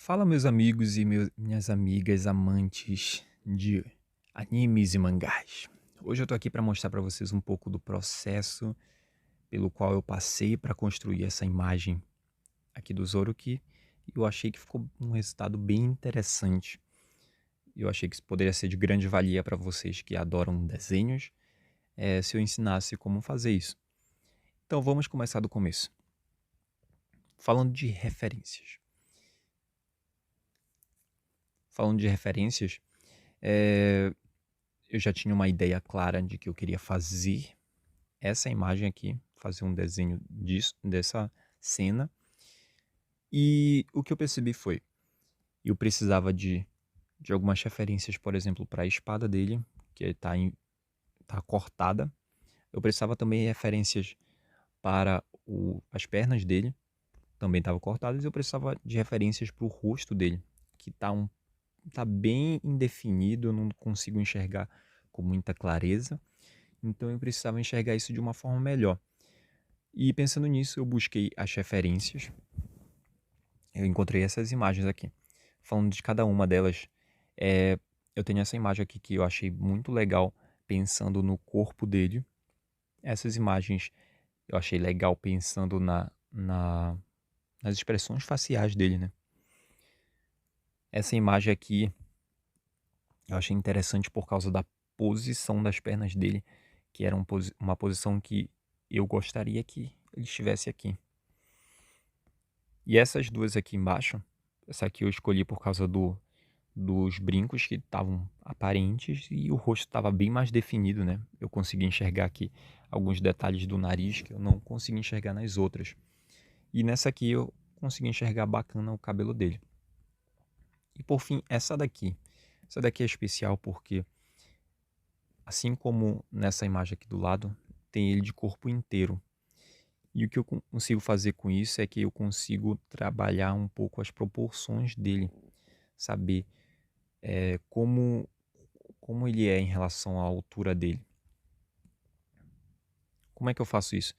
Fala, meus amigos e minhas amigas amantes de animes e mangás. Hoje eu tô aqui para mostrar para vocês um pouco do processo pelo qual eu passei para construir essa imagem aqui do Zoro que eu achei que ficou um resultado bem interessante. Eu achei que isso poderia ser de grande valia para vocês que adoram desenhos, se eu ensinasse como fazer isso. Então vamos começar do começo. Falando de referências. Falando de referências, eh, eu já tinha uma ideia clara de que eu queria fazer essa imagem aqui, fazer um desenho dessa cena. E o que eu percebi foi, eu precisava de algumas referências, por exemplo, para a espada dele, que tá cortada. Eu precisava também de referências para as pernas dele, também estavam cortadas. E eu precisava de referências para o rosto dele, que tá bem indefinido, eu não consigo enxergar com muita clareza. Então eu precisava enxergar isso de uma forma melhor. E pensando nisso, eu busquei as referências. Eu encontrei essas imagens aqui. Falando de cada uma delas, eu tenho essa imagem aqui que eu achei muito legal, pensando no corpo dele. Essas imagens eu achei legal pensando nas expressões faciais dele, né? Essa imagem aqui eu achei interessante por causa da posição das pernas dele, que era uma posição que eu gostaria que ele estivesse aqui. E essas duas aqui embaixo, essa aqui eu escolhi por causa dos brincos que estavam aparentes e o rosto estava bem mais definido, né? Eu consegui enxergar aqui alguns detalhes do nariz que eu não consegui enxergar nas outras. E nessa aqui eu consegui enxergar bacana o cabelo dele. E por fim, essa daqui. Essa daqui é especial porque, assim como nessa imagem aqui do lado, tem ele de corpo inteiro. E o que eu consigo fazer com isso é que eu consigo trabalhar um pouco as proporções dele, saber como ele é em relação à altura dele. Como é que eu faço isso?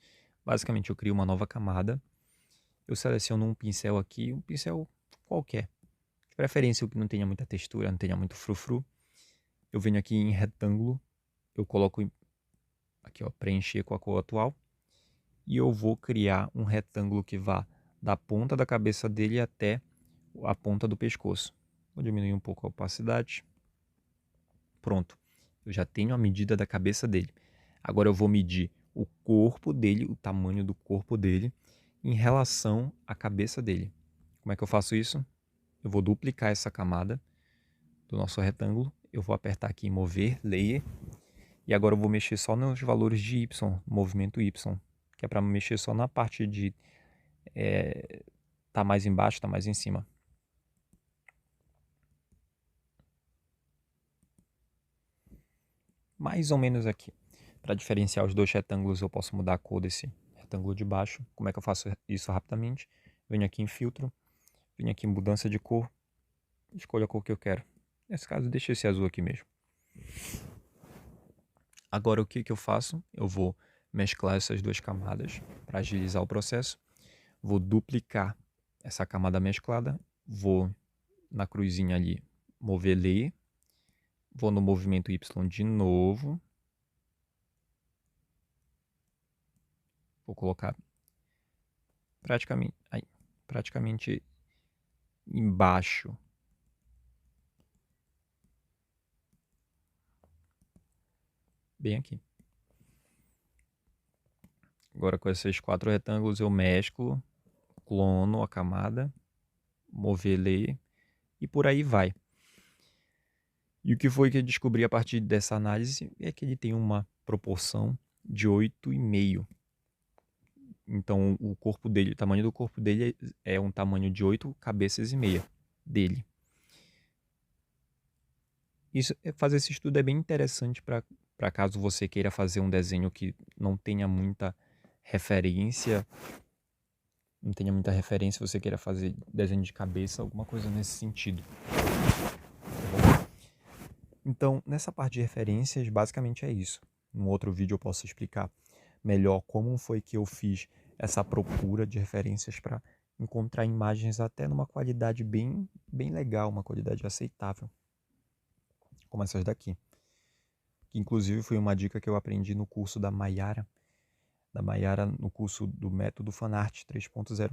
Basicamente, eu crio uma nova camada, eu seleciono um pincel aqui, um pincel qualquer, de preferência o que não tenha muita textura, não tenha muito frufru. Eu venho aqui em retângulo, eu coloco aqui, ó, preencher com a cor atual, e eu vou criar um retângulo que vá da ponta da cabeça dele até a ponta do pescoço. Vou diminuir um pouco a opacidade. Pronto, eu já tenho a medida da cabeça dele. Agora eu vou medir o corpo dele, o tamanho do corpo dele, em relação à cabeça dele. Como é que eu faço isso? Eu vou duplicar essa camada do nosso retângulo. Eu vou apertar aqui em mover, layer. E agora eu vou mexer só nos valores de Y, movimento Y. Que é para mexer só na parte de tá mais embaixo, tá mais em cima. Mais ou menos aqui. Para diferenciar os dois retângulos, eu posso mudar a cor desse retângulo de baixo. Como é que eu faço isso rapidamente? Venho aqui em filtro, venho aqui em mudança de cor, escolho a cor que eu quero. Nesse caso, deixa esse azul aqui mesmo. Agora, o que eu faço? Eu vou mesclar essas duas camadas para agilizar o processo. Vou duplicar essa camada mesclada, vou na cruzinha ali, mover layer, vou no movimento Y de novo, vou colocar praticamente embaixo. Bem aqui. Agora com esses 4 retângulos eu mesclo, clono a camada, mover layer e por aí vai. E o que foi que eu descobri a partir dessa análise é que ele tem uma proporção de 8,5. Então o corpo dele, o tamanho do corpo dele é um tamanho de 8 cabeças e meia dele. Fazer esse estudo é bem interessante para caso você queira fazer um desenho que não tenha muita referência, você queira fazer desenho de cabeça, alguma coisa nesse sentido. Então, nessa parte de referências, basicamente é isso. Num outro vídeo eu posso explicar melhor como foi que eu fiz essa procura de referências para encontrar imagens até numa qualidade bem legal, uma qualidade aceitável, como essas daqui. Que inclusive foi uma dica que eu aprendi no curso da Mayara no curso do Método Fanart 3.0,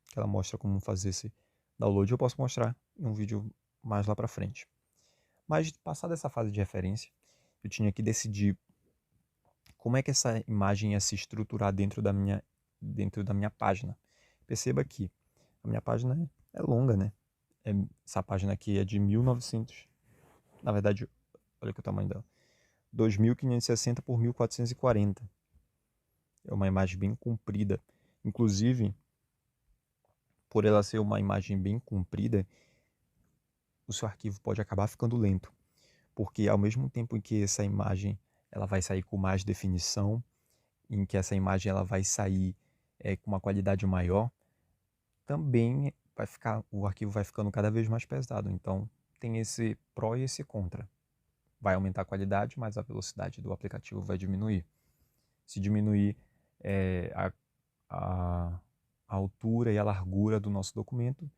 que ela mostra como fazer esse download. Eu posso mostrar em um vídeo mais lá pra frente. Mas passada essa fase de referência, eu tinha que decidir como é que essa imagem ia se estruturar dentro da minha página. Perceba que a minha página é longa, né? Essa página aqui é de 1900, na verdade, olha que o tamanho dela, 2560 por 1440. É uma imagem bem comprida. Inclusive, por ela ser uma imagem bem comprida, o seu arquivo pode acabar ficando lento, porque ao mesmo tempo em que essa imagem ela vai sair com mais definição, em que essa imagem ela vai sair com uma qualidade maior, também o arquivo vai ficando cada vez mais pesado. Então tem esse pró e esse contra. Vai aumentar a qualidade, mas a velocidade do aplicativo vai diminuir. Se diminuir a, a altura e a largura do nosso documento,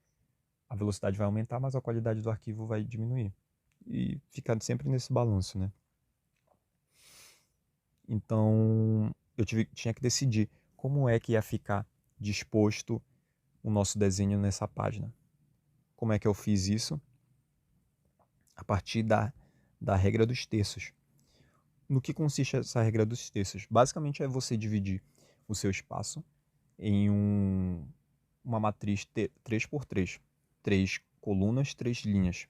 a velocidade vai aumentar, mas a qualidade do arquivo vai diminuir. E ficar sempre nesse balanço, né? Então, tinha que decidir como é que ia ficar disposto o nosso desenho nessa página. Como é que eu fiz isso? A partir da regra dos terços. No que consiste essa regra dos terços? Basicamente é você dividir o seu espaço em uma matriz 3x3. 3 colunas, 3 linhas.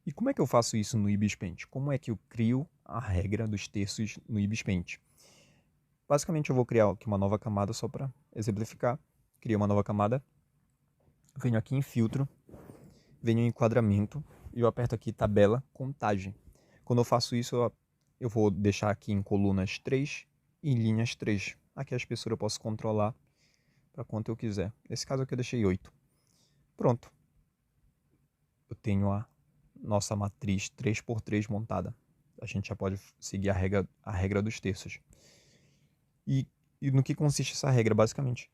E como é que eu faço isso no Ibis Paint? Como é que eu crio a regra dos terços no Ibis Paint? Basicamente eu vou criar aqui uma nova camada só para exemplificar. Crio uma nova camada, venho aqui em filtro, venho em enquadramento e eu aperto aqui tabela contagem. Quando eu faço isso, eu vou deixar aqui em colunas 3 e em linhas 3. Aqui a espessura eu posso controlar para quanto eu quiser. Nesse caso aqui eu deixei 8. Pronto. Eu tenho a nossa matriz 3x3 montada. A gente já pode seguir a regra dos terços. E no que consiste essa regra? Basicamente,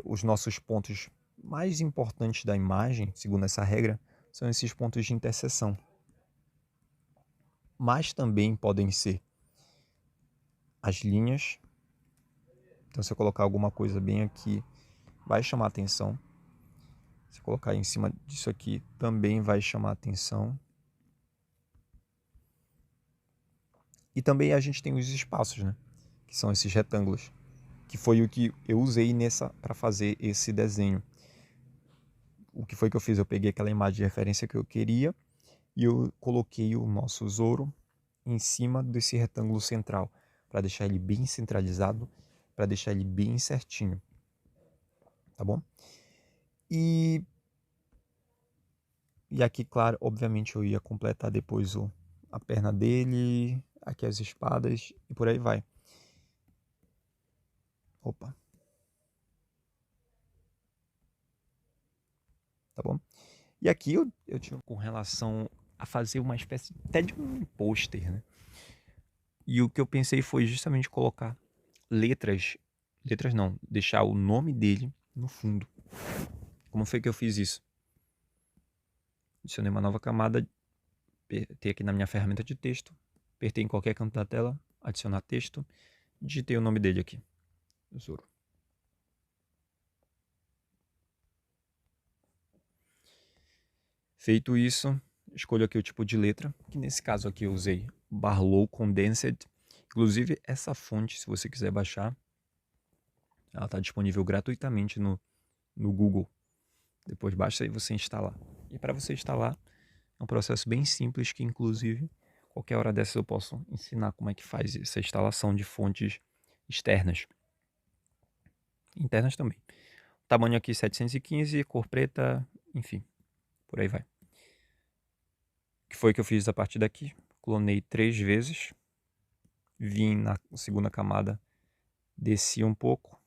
os nossos pontos mais importantes da imagem, segundo essa regra, são esses pontos de interseção. Mas também podem ser as linhas. Então, se eu colocar alguma coisa bem aqui, vai chamar atenção. Se eu colocar em cima disso aqui, também vai chamar atenção. E também a gente tem os espaços, né? Que são esses retângulos, que foi o que eu usei para fazer esse desenho. O que foi que eu fiz? Eu peguei aquela imagem de referência que eu queria e eu coloquei o nosso Zoro em cima desse retângulo central, para deixar ele bem centralizado, para deixar ele bem certinho, tá bom? E aqui, claro, obviamente eu ia completar depois a perna dele, aqui as espadas e por aí vai. Opa. Tá bom? E aqui eu tinha com relação a fazer uma espécie até de um pôster, né? E o que eu pensei foi justamente colocar letras não, deixar o nome dele no fundo. Como foi que eu fiz isso? Adicionei uma nova camada, apertei aqui na minha ferramenta de texto, apertei em qualquer canto da tela, adicionar texto, digitei o nome dele aqui, Zoro. Feito isso, escolho aqui o tipo de letra, que nesse caso aqui eu usei Barlow Condensed. Inclusive, essa fonte, se você quiser baixar, ela está disponível gratuitamente no Google. Depois basta aí você instalar. E para você instalar, é um processo bem simples que, inclusive, qualquer hora dessas eu posso ensinar como é que faz essa instalação de fontes externas. Internas também. Tamanho aqui 715, cor preta, enfim, por aí vai. O que foi que eu fiz a partir daqui? Clonei 3 vezes, vim na segunda camada, desci um pouco,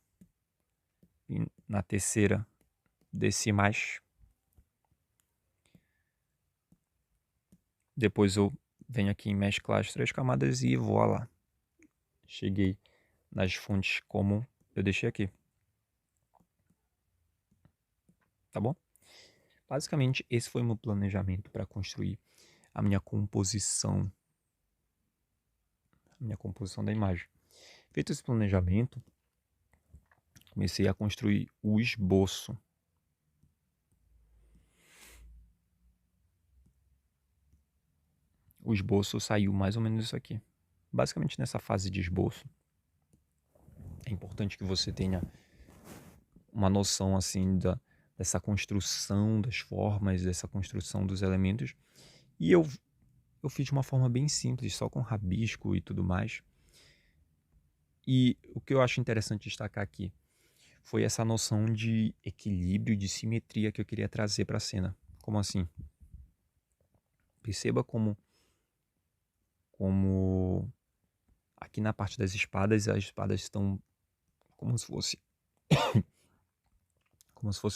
e na terceira desci mais. Depois eu venho aqui em mesclar as 3 camadas e vou lá. Cheguei nas fontes como eu deixei aqui. tá bom? Basicamente, esse foi o meu planejamento para construir a minha composição da imagem. Feito esse planejamento, comecei a construir o esboço. O esboço saiu mais ou menos isso aqui. Basicamente, nessa fase de esboço, é importante que você tenha uma noção assim dessa construção das formas, dessa construção dos elementos. E eu fiz de uma forma bem simples, só com rabisco e tudo mais. E o que eu acho interessante destacar aqui foi essa noção de equilíbrio, de simetria que eu queria trazer para a cena. Como assim? Perceba como aqui na parte das espadas, as espadas estão como se fosse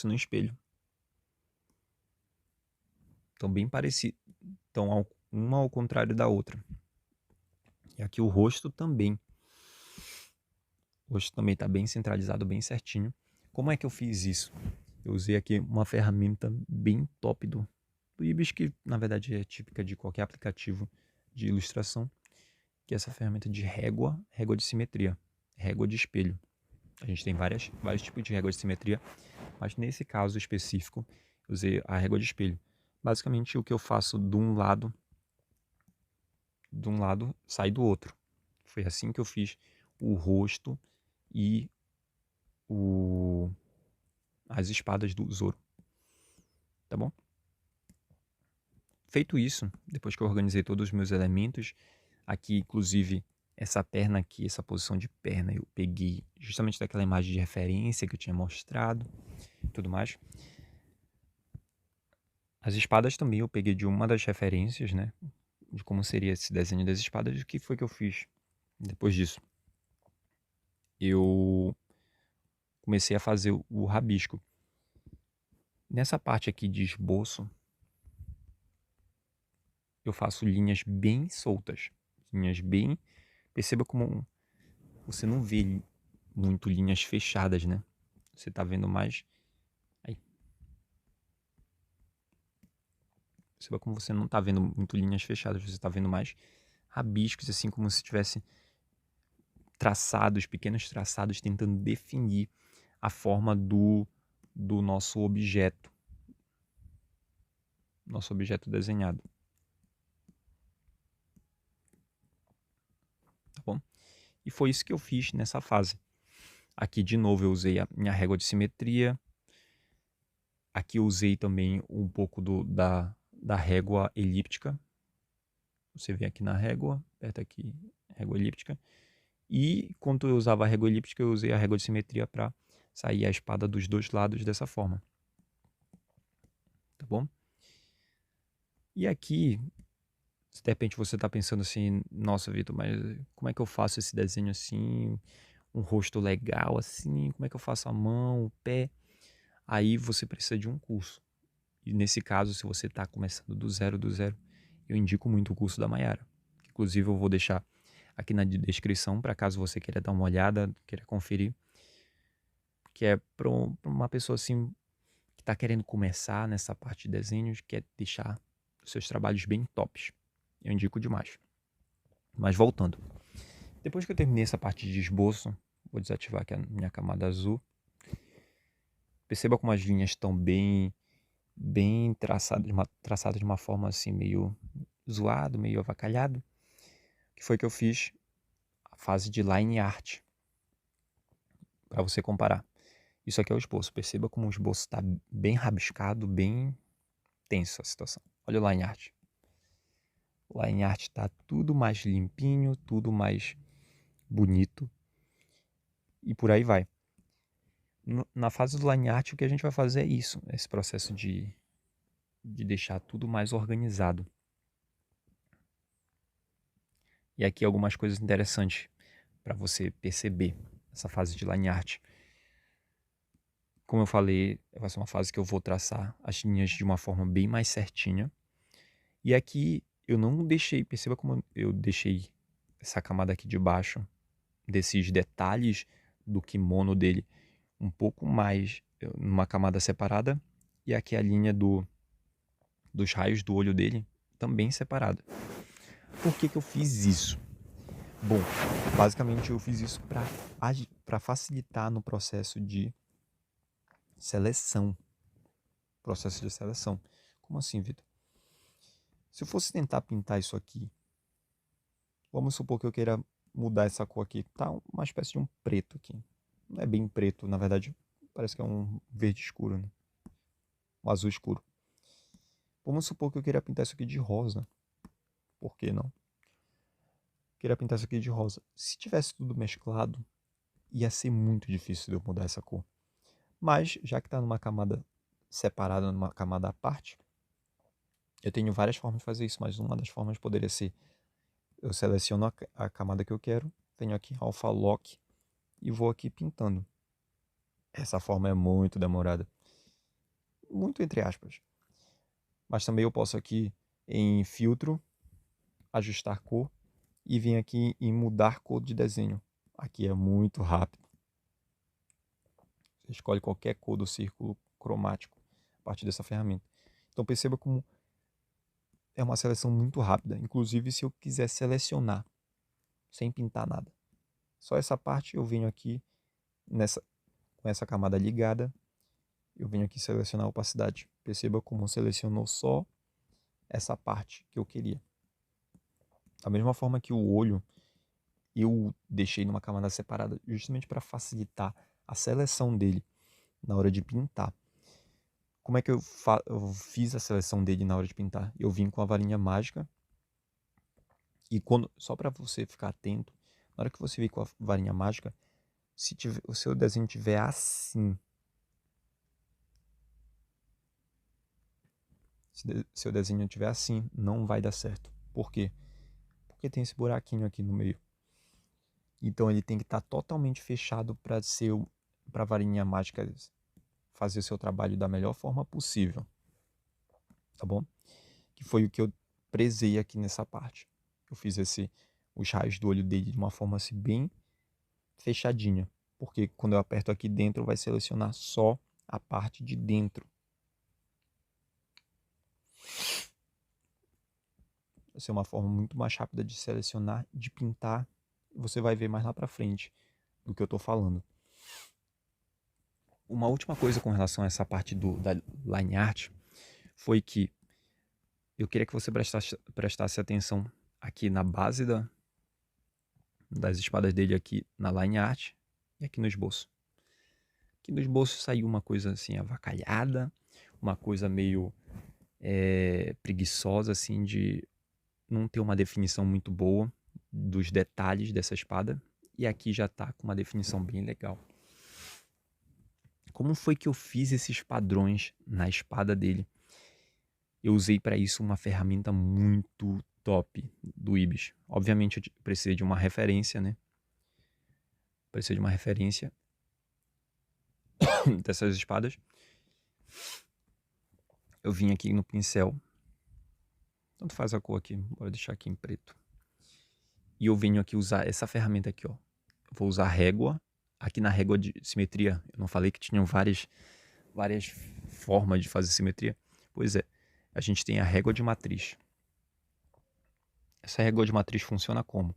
no espelho. Estão bem parecidas, estão uma ao contrário da outra. E aqui o rosto também. O rosto também está bem centralizado, bem certinho. Como é que eu fiz isso? Eu usei aqui uma ferramenta bem top do Ibis, que na verdade é típica de qualquer aplicativo de ilustração, que é essa ferramenta de régua de simetria, régua de espelho. A gente tem vários tipos de régua de simetria, mas nesse caso específico, eu usei a régua de espelho. Basicamente, o que eu faço de um lado sai do outro. Foi assim que eu fiz o rosto e as espadas do Zoro. Tá bom? Feito isso, depois que eu organizei todos os meus elementos, aqui inclusive essa perna aqui, essa posição de perna, eu peguei justamente daquela imagem de referência que eu tinha mostrado e tudo mais. As espadas também eu peguei de uma das referências, né? De como seria esse desenho das espadas. O que foi que eu fiz depois disso? Eu comecei a fazer o rabisco. Nessa parte aqui de esboço, eu faço linhas bem soltas. Linhas bem... Perceba como você não vê muito linhas fechadas, né? Você tá vendo mais... Aí. Perceba como você não tá vendo muito linhas fechadas. Você tá vendo mais rabiscos, assim como se tivesse traçados, pequenos traçados, tentando definir a forma do nosso objeto desenhado. Tá bom? E foi isso que eu fiz nessa fase. Aqui de novo eu usei a minha régua de simetria. Aqui eu usei também um pouco da régua elíptica. Você vê aqui na régua, aperta aqui, régua elíptica. E quando eu usava a régua elíptica, eu usei a régua de simetria para sair a espada dos dois lados dessa forma. Tá bom? E aqui, se de repente você está pensando assim, nossa, Vitor, mas como é que eu faço esse desenho assim, um rosto legal assim, como é que eu faço a mão, o pé? Aí você precisa de um curso. E nesse caso, se você está começando do zero, eu indico muito o curso da Mayara. Inclusive eu vou deixar aqui na descrição para caso você queira dar uma olhada, queira conferir. Que é para uma pessoa assim que está querendo começar nessa parte de desenhos, quer deixar os seus trabalhos bem tops. Eu indico demais. Mas voltando. Depois que eu terminei essa parte de esboço, vou desativar aqui a minha camada azul. Perceba como as linhas estão bem traçadas de uma forma assim meio zoado, meio avacalhado. O que foi que eu fiz? A fase de line art. Para você comparar. Isso aqui é o esboço. Perceba como o esboço está bem rabiscado, bem tenso a situação. Olha o line art. O line art está tudo mais limpinho, tudo mais bonito. E por aí vai. Na fase do line art, o que a gente vai fazer é isso. Esse processo de deixar tudo mais organizado. E aqui algumas coisas interessantes para você perceber essa fase de line art. Como eu falei, vai ser uma fase que eu vou traçar as linhas de uma forma bem mais certinha. E aqui eu não deixei, perceba como eu deixei essa camada aqui de baixo, desses detalhes do kimono dele, um pouco mais numa camada separada. E aqui a linha dos raios do olho dele também separada. Por que eu fiz isso? Bom, basicamente eu fiz isso para facilitar no processo de seleção. Processo de seleção. Como assim, Vitor? Se eu fosse tentar pintar isso aqui, vamos supor que eu queira mudar essa cor aqui. Tá uma espécie de um preto aqui. Não é bem preto, na verdade, parece que é um verde escuro, né? Um azul escuro. Vamos supor que eu queira pintar isso aqui de rosa. Por que não? Queria pintar isso aqui de rosa. Se tivesse tudo mesclado, ia ser muito difícil de eu mudar essa cor. Mas, já que está numa camada separada, numa camada à parte, eu tenho várias formas de fazer isso, mas uma das formas poderia ser, eu seleciono a camada que eu quero, venho aqui Alpha Lock e vou aqui pintando. Essa forma é muito demorada. Muito entre aspas. Mas também eu posso aqui em filtro, ajustar cor e vir aqui em mudar cor de desenho. Aqui é muito rápido. Você escolhe qualquer cor do círculo cromático a partir dessa ferramenta. Então perceba como é uma seleção muito rápida. Inclusive se eu quiser selecionar sem pintar nada. Só essa parte eu venho aqui com essa camada ligada. Eu venho aqui selecionar a opacidade. Perceba como selecionou só essa parte que eu queria. Da mesma forma que o olho eu deixei numa camada separada justamente para facilitar a seleção dele na hora de pintar. Como é que eu fiz a seleção dele na hora de pintar? Eu vim com a varinha mágica e só para você ficar atento, na hora que você vir com a varinha mágica, se o seu desenho tiver assim, se seu desenho tiver assim, não vai dar certo. Por quê? Porque tem esse buraquinho aqui no meio. Então ele tem que estar totalmente fechado para a varinha mágica fazer o seu trabalho da melhor forma possível. Tá bom? Que foi o que eu prezei aqui nessa parte. Eu fiz os raios do olho dele de uma forma assim bem fechadinha, porque quando eu aperto aqui dentro vai selecionar só a parte de dentro. Vai ser uma forma muito mais rápida de selecionar, de pintar. Você vai ver mais lá pra frente do que eu tô falando. Uma última coisa com relação a essa parte da line art foi que eu queria que você prestasse atenção aqui na base das espadas dele aqui na line art e aqui no esboço. Aqui no esboço saiu uma coisa assim avacalhada, uma coisa meio preguiçosa assim de não ter uma definição muito boa dos detalhes dessa espada. E aqui já tá com uma definição bem legal. Como foi que eu fiz esses padrões na espada dele? Eu usei para isso uma ferramenta muito top do Ibis. Obviamente eu precisei de uma referência, né? Precisei de uma referência dessas espadas. Eu vim aqui no pincel. Tanto faz a cor aqui, bora deixar aqui em preto. E eu venho aqui usar essa ferramenta aqui, ó. Eu vou usar régua. Aqui na régua de simetria, eu não falei que tinham várias formas de fazer simetria? Pois é, a gente tem a régua de matriz. Essa régua de matriz funciona como?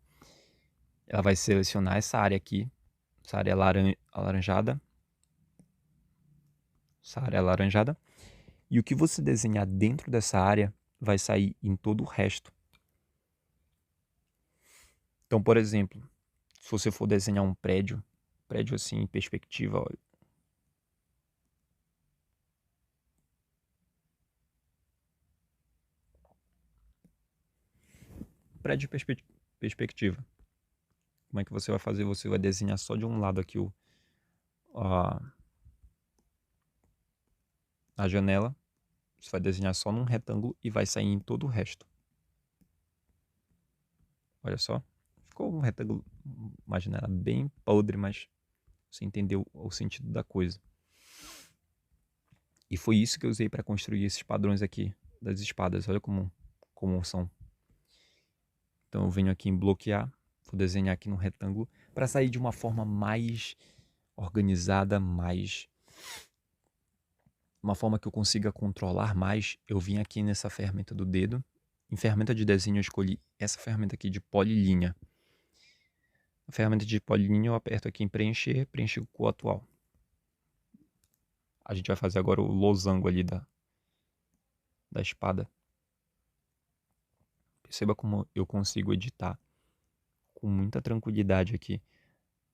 Ela vai selecionar essa área aqui, essa área alaranjada, e o que você desenhar dentro dessa área vai sair em todo o resto. Então, por exemplo, se você for desenhar um prédio assim em perspectiva, ó, prédio perspectiva. Como é que você vai fazer? Você vai desenhar só de um lado aqui a janela. Você vai desenhar só num retângulo e vai sair em todo o resto. Olha só. Ficou um retângulo, uma janela bem podre, mas você entendeu o sentido da coisa. E foi isso que eu usei para construir esses padrões aqui das espadas. Olha como são. Então eu venho aqui em bloquear, vou desenhar aqui no retângulo para sair de uma forma mais organizada, mais uma forma que eu consiga controlar mais, eu vim aqui nessa ferramenta do dedo. Em ferramenta de desenho eu escolhi essa ferramenta aqui de polilinha. A ferramenta de polilinha eu aperto aqui em preencher, preencher com o atual. A gente vai fazer agora o losango ali da espada. Perceba como eu consigo editar com muita tranquilidade aqui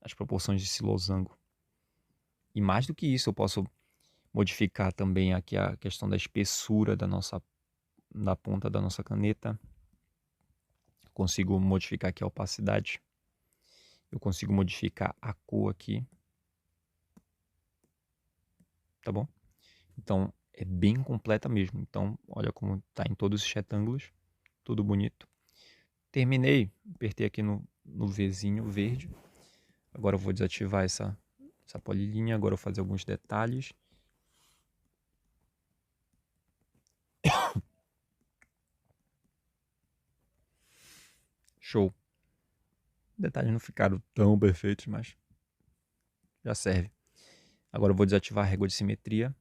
as proporções desse losango. E mais do que isso, eu posso modificar também aqui a questão da espessura da ponta da nossa caneta. Consigo modificar aqui a opacidade. Eu consigo modificar a cor aqui. Tá bom? Então, é bem completa mesmo. Então, olha como tá em todos os retângulos. Tudo bonito. Terminei. Apertei aqui no Vzinho verde. Agora eu vou desativar essa polilinha. Agora eu vou fazer alguns detalhes. Show. Detalhes não ficaram tão perfeitos, mas já serve. Agora eu vou desativar a régua de simetria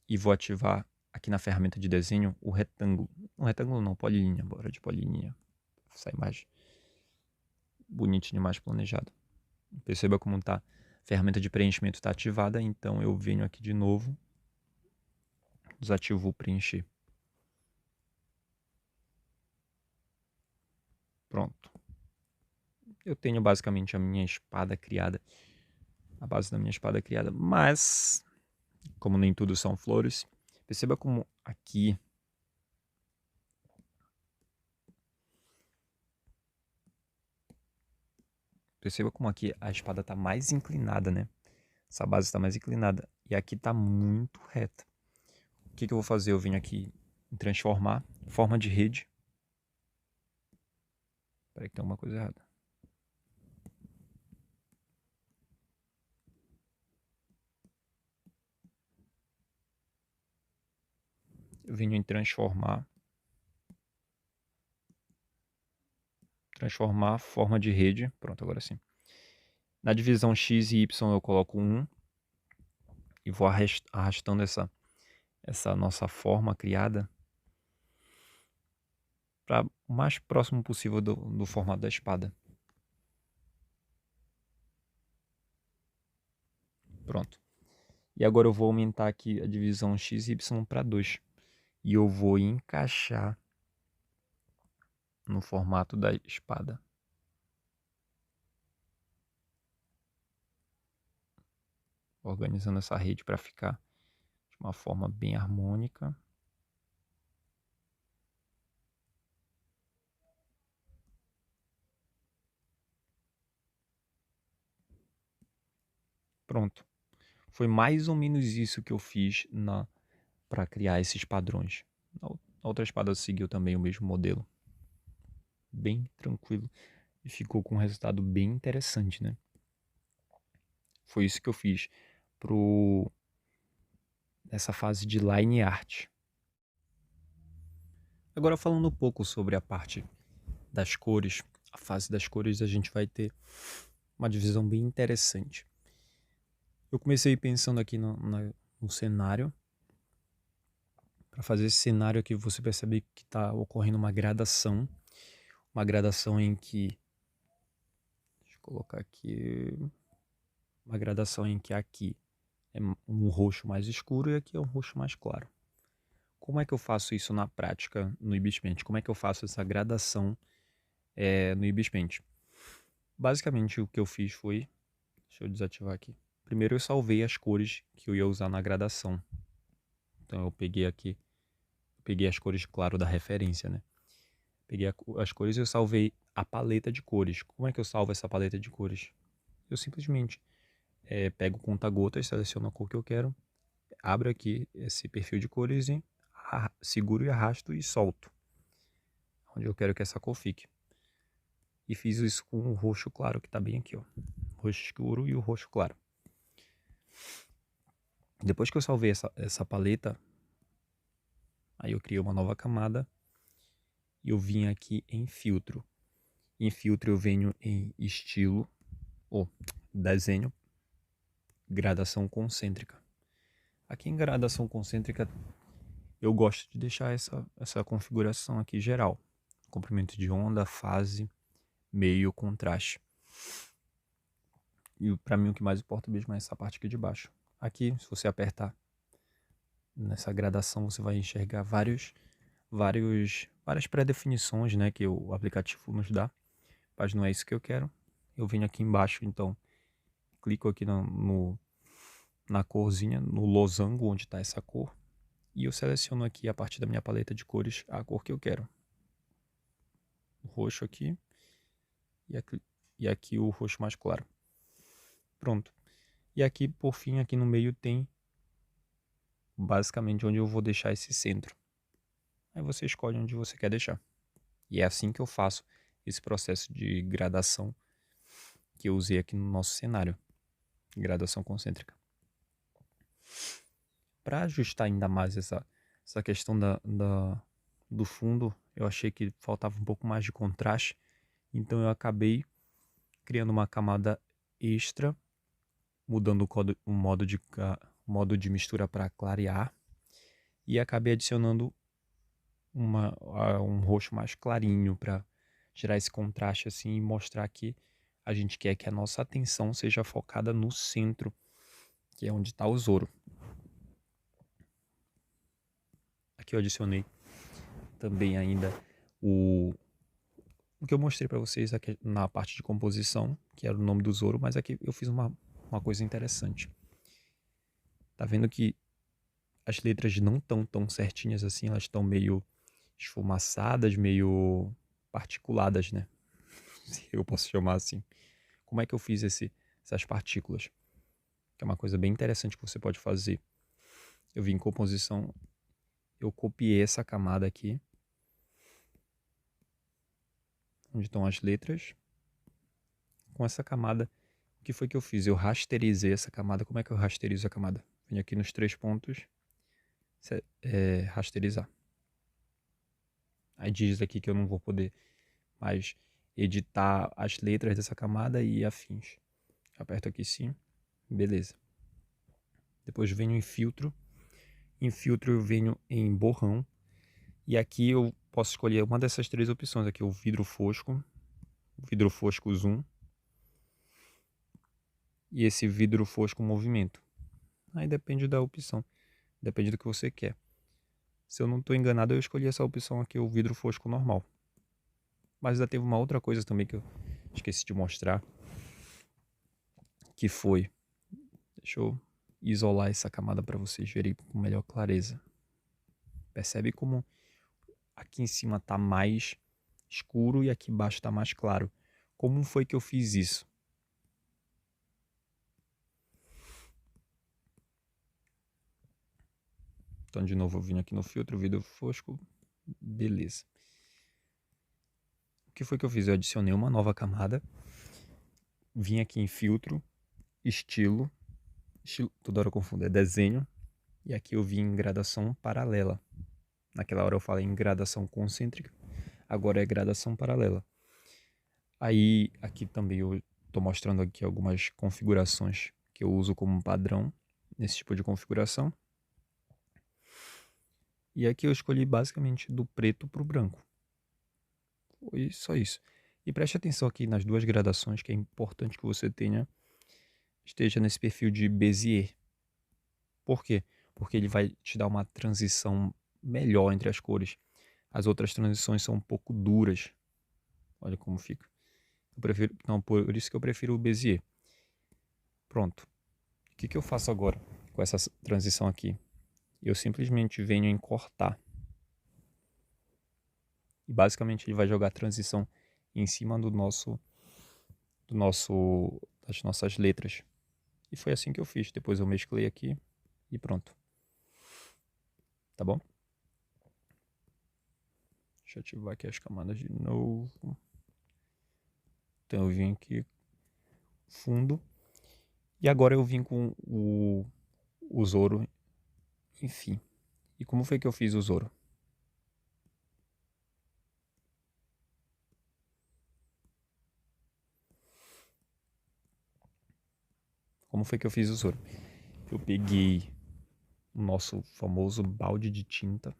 e vou ativar aqui na ferramenta de desenho o retângulo. Um retângulo não, polilinha, bora de polilinha. Sai mais bonitinho, mais planejado. Perceba como tá. A ferramenta de preenchimento está ativada, então eu venho aqui de novo, desativo o preencher. Pronto. Eu tenho basicamente a minha espada criada, a base da minha espada criada, mas como nem tudo são flores, perceba como aqui a espada está mais inclinada, né? Essa base está mais inclinada e aqui está muito reta. O que eu vou fazer? Eu venho aqui em transformar, forma de rede. Espera que tem uma coisa errada. Eu venho em transformar forma de rede. Pronto, agora sim. Na divisão X e Y eu coloco 1 e vou arrastando essa nossa forma criada para o mais próximo possível do formato da espada. Pronto. E agora eu vou aumentar aqui a divisão X e Y para 2. E eu vou encaixar no formato da espada. Organizando essa rede para ficar de uma forma bem harmônica. Pronto. Foi mais ou menos isso que eu fiz para criar esses padrões. A outra espada seguiu também o mesmo modelo. Bem tranquilo. E ficou com um resultado bem interessante, né? Foi isso que eu fiz nessa fase de line art. Agora falando um pouco sobre a parte das cores. A fase das cores a gente vai ter uma divisão bem interessante. Eu comecei pensando aqui no cenário. Para fazer esse cenário aqui, você percebe que está ocorrendo uma gradação. Uma gradação em que... Deixa eu colocar aqui... Uma gradação em que aqui é um roxo mais escuro e aqui é um roxo mais claro. Como é que eu faço isso na prática no Ibis Paint? Como é que eu faço essa gradação no Ibis Paint? Basicamente o que eu fiz foi... Deixa eu desativar aqui. Primeiro eu salvei as cores que eu ia usar na gradação. Então eu peguei aqui... Peguei as cores, claro, da referência, né? Peguei as cores e eu salvei a paleta de cores. Como é que eu salvo essa paleta de cores? Eu simplesmente pego o conta-gotas, seleciono a cor que eu quero, abro aqui esse perfil de cores e seguro e arrasto e solto onde eu quero que essa cor fique. E fiz isso com o roxo claro que está bem aqui, ó. Roxo escuro e o roxo claro. Depois que eu salvei essa paleta, aí eu criei uma nova camada e eu vim aqui em filtro. Em filtro eu venho em estilo, ou desenho, gradação concêntrica. Aqui em gradação concêntrica, eu gosto de deixar essa configuração aqui geral. Comprimento de onda, fase, meio, contraste. E para mim o que mais importa mesmo é essa parte aqui de baixo. Aqui, se você apertar nessa gradação, você vai enxergar várias pré-definições, né, que o aplicativo nos dá. Mas não é isso que eu quero. Eu venho aqui embaixo, então clico aqui na corzinha, no losango onde está essa cor. E eu seleciono aqui a partir da minha paleta de cores a cor que eu quero. O roxo aqui e aqui o roxo mais claro. Pronto. E aqui, por fim, aqui no meio tem basicamente onde eu vou deixar esse centro. Aí você escolhe onde você quer deixar. E é assim que eu faço esse processo de gradação que eu usei aqui no nosso cenário. Gradação concêntrica. Para ajustar ainda mais essa questão do fundo, eu achei que faltava um pouco mais de contraste. Então eu acabei criando uma camada extra, mudando o modo de mistura para clarear. E acabei adicionando um roxo mais clarinho para gerar esse contraste assim e mostrar que a gente quer que a nossa atenção seja focada no centro, que é onde está o Zoro. Aqui eu adicionei também ainda o que eu mostrei para vocês aqui na parte de composição, que era o nome do Zoro, mas aqui eu fiz uma coisa interessante. Tá vendo que as letras não estão tão certinhas assim, elas estão meio esfumaçadas, meio particuladas, né? Se eu posso chamar assim. Como é que eu fiz essas partículas? Que é uma coisa bem interessante que você pode fazer. Eu vim em composição, eu copiei essa camada aqui, onde estão as letras. Com essa camada, o que foi que eu fiz? Eu rasterizei essa camada. Como é que eu rasterizo a camada? Venho aqui nos 3 pontos, rasterizar. Aí diz aqui que eu não vou poder mais editar as letras dessa camada e afins. Aperto aqui sim, beleza. Depois venho em filtro. Em filtro eu venho em borrão. E aqui eu posso escolher uma dessas 3 opções aqui, o vidro fosco zoom e esse vidro fosco movimento. Aí depende da opção, depende do que você quer. Se eu não estou enganado, eu escolhi essa opção aqui, o vidro fosco normal. Mas ainda teve uma outra coisa também que eu esqueci de mostrar, que foi, deixa eu isolar essa camada para vocês verem com melhor clareza. Percebe como aqui em cima está mais escuro e aqui embaixo está mais claro. Como foi que eu fiz isso? Então, de novo, eu vim aqui no filtro, vidro fosco, beleza. O que foi que eu fiz? Eu adicionei uma nova camada, vim aqui em filtro, estilo, toda hora eu confundo, é desenho, e aqui eu vim em gradação paralela. Naquela hora eu falei em gradação concêntrica, agora é gradação paralela. Aí, aqui também eu estou mostrando aqui algumas configurações que eu uso como padrão nesse tipo de configuração. E aqui eu escolhi basicamente do preto para o branco. Foi só isso. E preste atenção aqui nas 2 gradações, que é importante que você esteja nesse perfil de Bezier. Por quê? Porque ele vai te dar uma transição melhor entre as cores. As outras transições são um pouco duras. Olha como fica. Não, por isso que eu prefiro o Bezier. Pronto. O que eu faço agora com essa transição aqui? Eu simplesmente venho em cortar. E basicamente ele vai jogar a transição em cima das nossas letras. E foi assim que eu fiz. Depois eu mesclei aqui e pronto. Tá bom? Deixa eu ativar aqui as camadas de novo. Então eu vim aqui fundo. E agora eu vim com o Zoro. Enfim. E como foi que eu fiz o Zoro? Como foi que eu fiz o Zoro? Eu peguei o nosso famoso balde de tinta.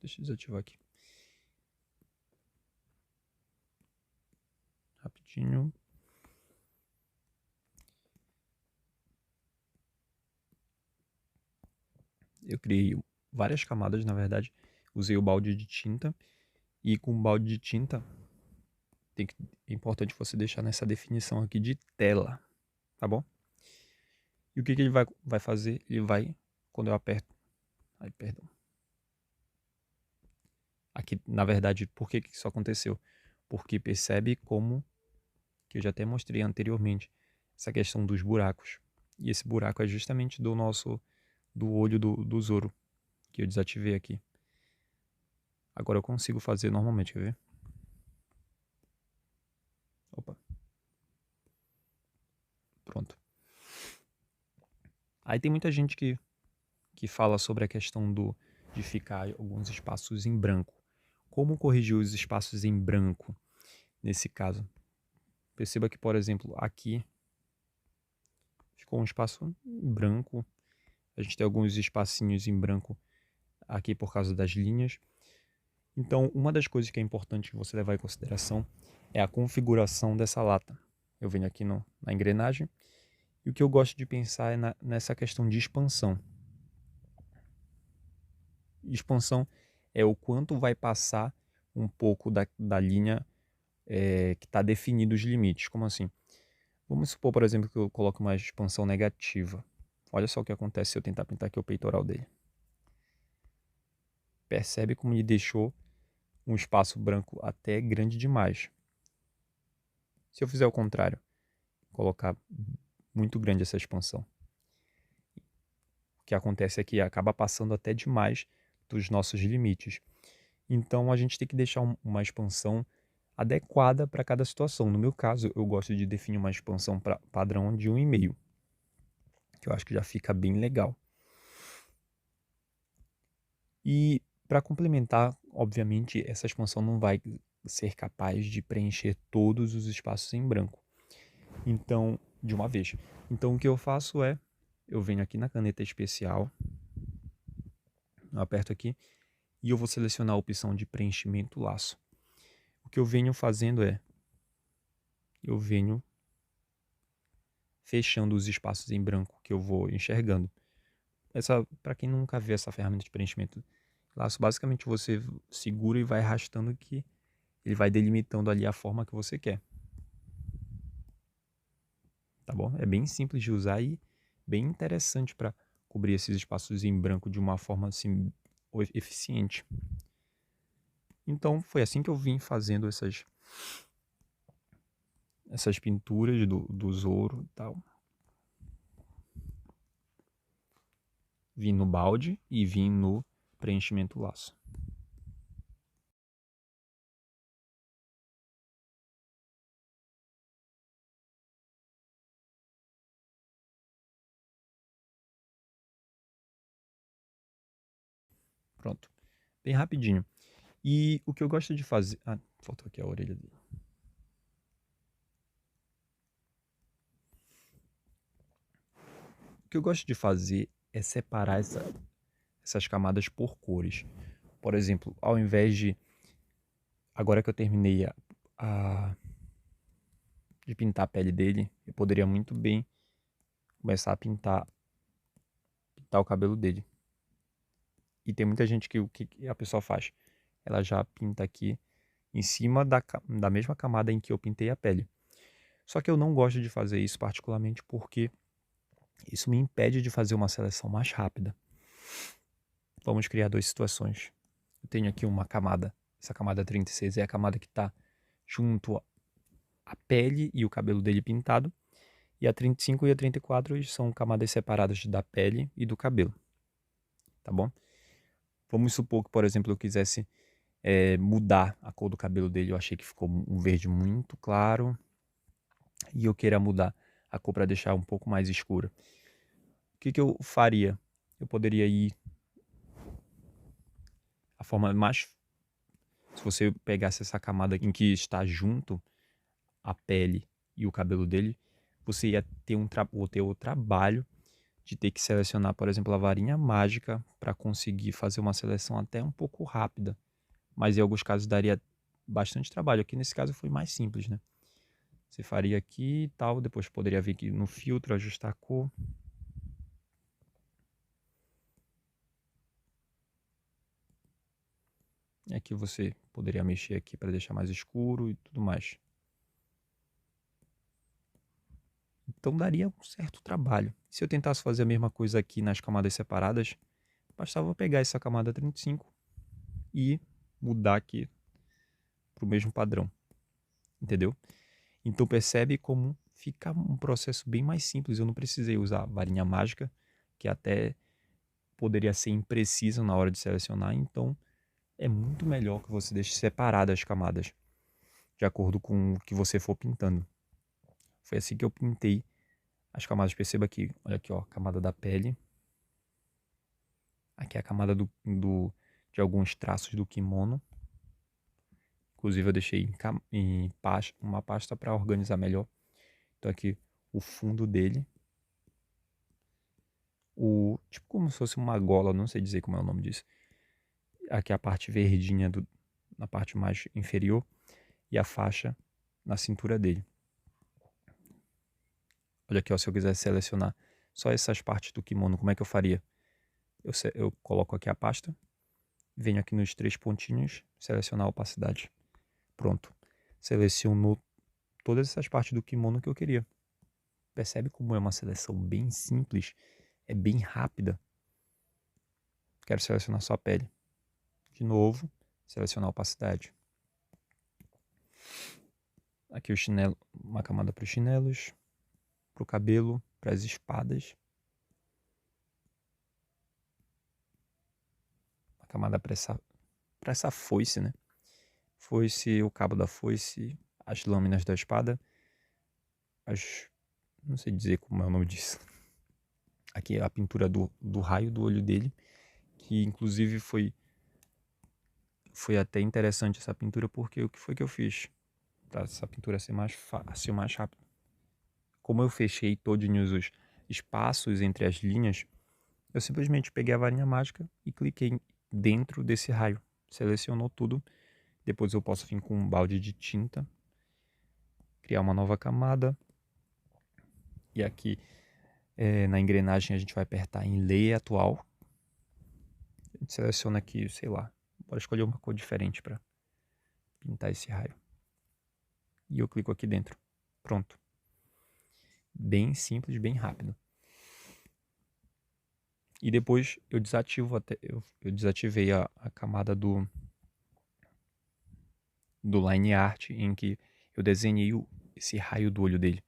Deixa eu desativar aqui. Rapidinho. Eu criei várias camadas, na verdade. Usei o balde de tinta. E com o balde de tinta, é importante você deixar nessa definição aqui de tela. Tá bom? E o que ele vai fazer? Ele vai, quando eu aperto... Ai, perdão. Aqui, na verdade, por que isso aconteceu? Porque percebe como, que eu já até mostrei anteriormente, essa questão dos buracos. E esse buraco é justamente do olho do Zoro, que eu desativei aqui. Agora eu consigo fazer normalmente, quer ver? Opa. Pronto. Aí tem muita gente que fala sobre a questão de ficar alguns espaços em branco. Como corrigir os espaços em branco nesse caso? Perceba que, por exemplo, aqui ficou um espaço branco. A gente tem alguns espacinhos em branco aqui por causa das linhas. Então, uma das coisas que é importante você levar em consideração é a configuração dessa lata. Eu venho aqui na engrenagem e o que eu gosto de pensar é nessa questão de expansão. Expansão é o quanto vai passar um pouco da linha que está definido os limites. Como assim? Vamos supor, por exemplo, que eu coloque uma expansão negativa. Olha só o que acontece se eu tentar pintar aqui o peitoral dele. Percebe como ele deixou um espaço branco até grande demais. Se eu fizer o contrário, colocar muito grande essa expansão, o que acontece é que acaba passando até demais dos nossos limites. Então a gente tem que deixar uma expansão adequada para cada situação. No meu caso, eu gosto de definir uma expansão padrão de 1,5, que eu acho que já fica bem legal. E para complementar, obviamente, essa expansão não vai ser capaz de preencher todos os espaços em branco. Então, de uma vez. Então, o que eu faço é, eu venho aqui na caneta especial, eu aperto aqui, e eu vou selecionar a opção de preenchimento laço. O que eu venho fazendo é, eu venho fechando os espaços em branco que eu vou enxergando. Para quem nunca viu essa ferramenta de preenchimento laço, basicamente você segura e vai arrastando que ele vai delimitando ali a forma que você quer. Tá bom? É bem simples de usar e bem interessante para cobrir esses espaços em branco de uma forma assim eficiente. Então foi assim que eu vim fazendo essas pinturas do Zoro e tal. Vim no balde e vim no preenchimento laço. Pronto. Bem rapidinho. E o que eu gosto de fazer... Ah, faltou aqui a orelha dele. O que eu gosto de fazer é separar essas camadas por cores. Por exemplo, ao invés de... Agora que eu terminei de pintar a pele dele, eu poderia muito bem começar a pintar o cabelo dele. E tem muita gente que o que a pessoa faz? Ela já pinta aqui em cima da mesma camada em que eu pintei a pele. Só que eu não gosto de fazer isso particularmente porque isso me impede de fazer uma seleção mais rápida. Vamos criar duas situações. Eu tenho aqui uma camada, essa camada 36 é a camada que está junto à pele e o cabelo dele pintado. E a 35 e a 34 são camadas separadas da pele e do cabelo. Tá bom? Vamos supor que, por exemplo, eu quisesse mudar a cor do cabelo dele. Eu achei que ficou um verde muito claro. E eu queira mudar a cor para deixar um pouco mais escura. O que eu faria? Eu poderia ir... A forma mais... Se você pegasse essa camada em que está junto a pele e o cabelo dele, você ia ter o trabalho de ter que selecionar, por exemplo, a varinha mágica para conseguir fazer uma seleção até um pouco rápida. Mas em alguns casos daria bastante trabalho. Aqui nesse caso foi mais simples, né? Você faria aqui e tal, depois poderia vir aqui no filtro, ajustar a cor. E aqui você poderia mexer aqui para deixar mais escuro e tudo mais. Então daria um certo trabalho. Se eu tentasse fazer a mesma coisa aqui nas camadas separadas, bastava pegar essa camada 35 e mudar aqui para o mesmo padrão. Entendeu? Então percebe como fica um processo bem mais simples. Eu não precisei usar a varinha mágica, que até poderia ser imprecisa na hora de selecionar. Então é muito melhor que você deixe separadas as camadas, de acordo com o que você for pintando. Foi assim que eu pintei as camadas. Perceba aqui, olha aqui, ó, a camada da pele. Aqui é a camada de alguns traços do kimono. Inclusive eu deixei em uma pasta para organizar melhor. Então aqui o fundo dele. Tipo como se fosse uma gola, não sei dizer como é o nome disso. Aqui é a parte verdinha na parte mais inferior e a faixa na cintura dele. Olha aqui, ó, se eu quiser selecionar só essas partes do kimono, como é que eu faria? Eu coloco aqui a pasta, venho aqui nos 3 pontinhos, selecionar a opacidade. Pronto. Seleciono todas essas partes do kimono que eu queria. Percebe como é uma seleção bem simples, é bem rápida. Quero selecionar só a pele. De novo, selecionar a opacidade. Aqui o chinelo, uma camada para os chinelos, para o cabelo, para as espadas. Uma camada para essa foice, né? Foice, o cabo da foice, as lâminas da espada, não sei dizer como é o nome disso. Aqui é a pintura do raio do olho dele, que inclusive foi até interessante essa pintura, porque o que foi que eu fiz? Para essa pintura ser mais fácil, mais rápido. Como eu fechei todinhos os espaços entre as linhas, eu simplesmente peguei a varinha mágica e cliquei dentro desse raio. Selecionou tudo. Depois eu posso vir com um balde de tinta, criar uma nova camada. E aqui na engrenagem a gente vai apertar em Lei Atual. A gente seleciona aqui, sei lá, bora escolher uma cor diferente para pintar esse raio. E eu clico aqui dentro. Pronto. Bem simples, bem rápido. E depois eu desativo eu desativei a camada do line art, em que eu desenhei esse raio do olho dele.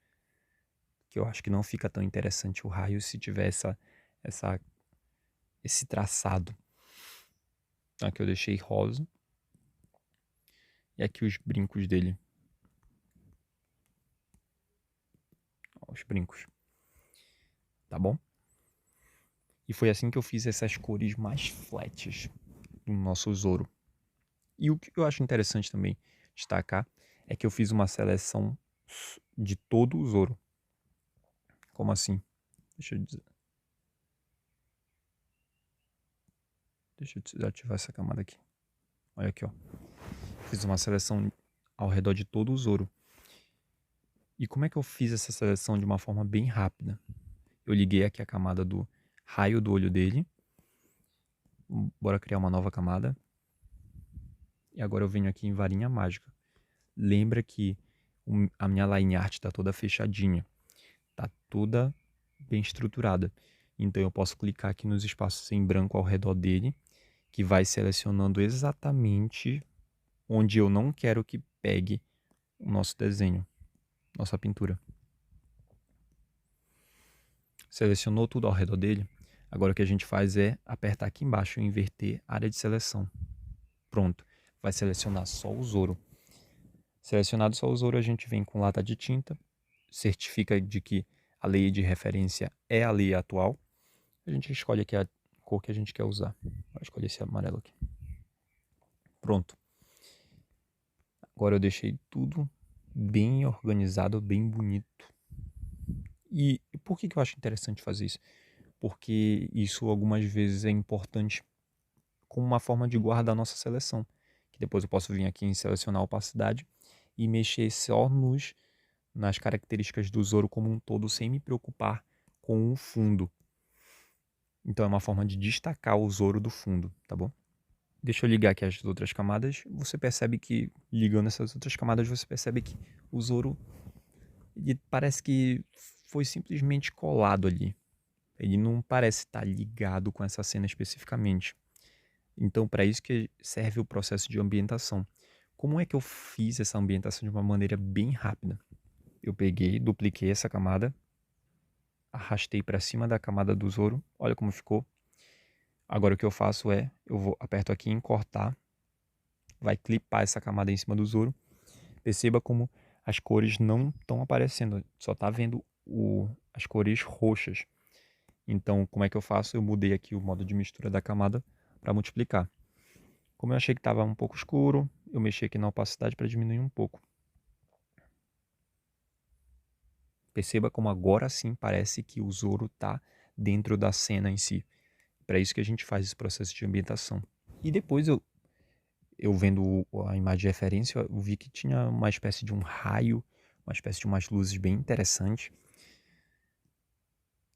Que eu acho que não fica tão interessante o raio se tiver esse traçado. Então aqui eu deixei rosa. E aqui os brincos dele. Ó, os brincos. Tá bom? E foi assim que eu fiz essas cores mais flats do nosso Zoro. E o que eu acho interessante também destacar é que eu fiz uma seleção de todo o Zoro. Como assim? Deixa eu desativar essa camada aqui. Olha aqui, ó. Fiz uma seleção ao redor de todo o Zoro. E como é que eu fiz essa seleção de uma forma bem rápida? Eu liguei aqui a camada do raio do olho dele. Bora criar uma nova camada. E agora eu venho aqui em varinha mágica. Lembra que a minha line art está toda fechadinha. Está toda bem estruturada. Então eu posso clicar aqui nos espaços em branco ao redor dele, que vai selecionando exatamente onde eu não quero que pegue o nosso desenho, nossa pintura. Selecionou tudo ao redor dele. Agora o que a gente faz é apertar aqui embaixo e inverter a área de seleção. Pronto, vai selecionar só o Zoro. Selecionado só o Zoro, a gente vem com lata de tinta, certifica de que a lei de referência é a lei atual. A gente escolhe aqui a cor que a gente quer usar. Vou escolher esse amarelo aqui. Pronto. Agora eu deixei tudo bem organizado, bem bonito. E por que eu acho interessante fazer isso? porque isso algumas vezes é importante como uma forma de guardar a nossa seleção. Que depois eu posso vir aqui em selecionar a opacidade e mexer só nas características do Zoro como um todo, sem me preocupar com o fundo. Então é uma forma de destacar o Zoro do fundo, tá bom? Deixa eu ligar aqui as outras camadas. Você percebe que, ligando essas outras camadas, você percebe que o Zoro, ele parece que foi simplesmente colado ali. Ele não parece estar ligado com essa cena especificamente. Então, para isso que serve o processo de ambientação. Como é que eu fiz essa ambientação de uma maneira bem rápida? Eu peguei, dupliquei essa camada, arrastei para cima da camada do Zoro. Olha como ficou. Agora o que eu faço é, aperto aqui em cortar, vai clipar essa camada em cima do Zoro. Perceba como as cores não estão aparecendo, só está vendo as cores roxas. Então, como é que eu faço? Eu mudei aqui o modo de mistura da camada para multiplicar. Como eu achei que estava um pouco escuro, eu mexi aqui na opacidade para diminuir um pouco. Perceba como agora sim parece que o Zoro está dentro da cena em si. Para isso que a gente faz esse processo de ambientação. E depois eu vendo a imagem de referência, eu vi que tinha uma espécie de um raio, uma espécie de umas luzes bem interessantes,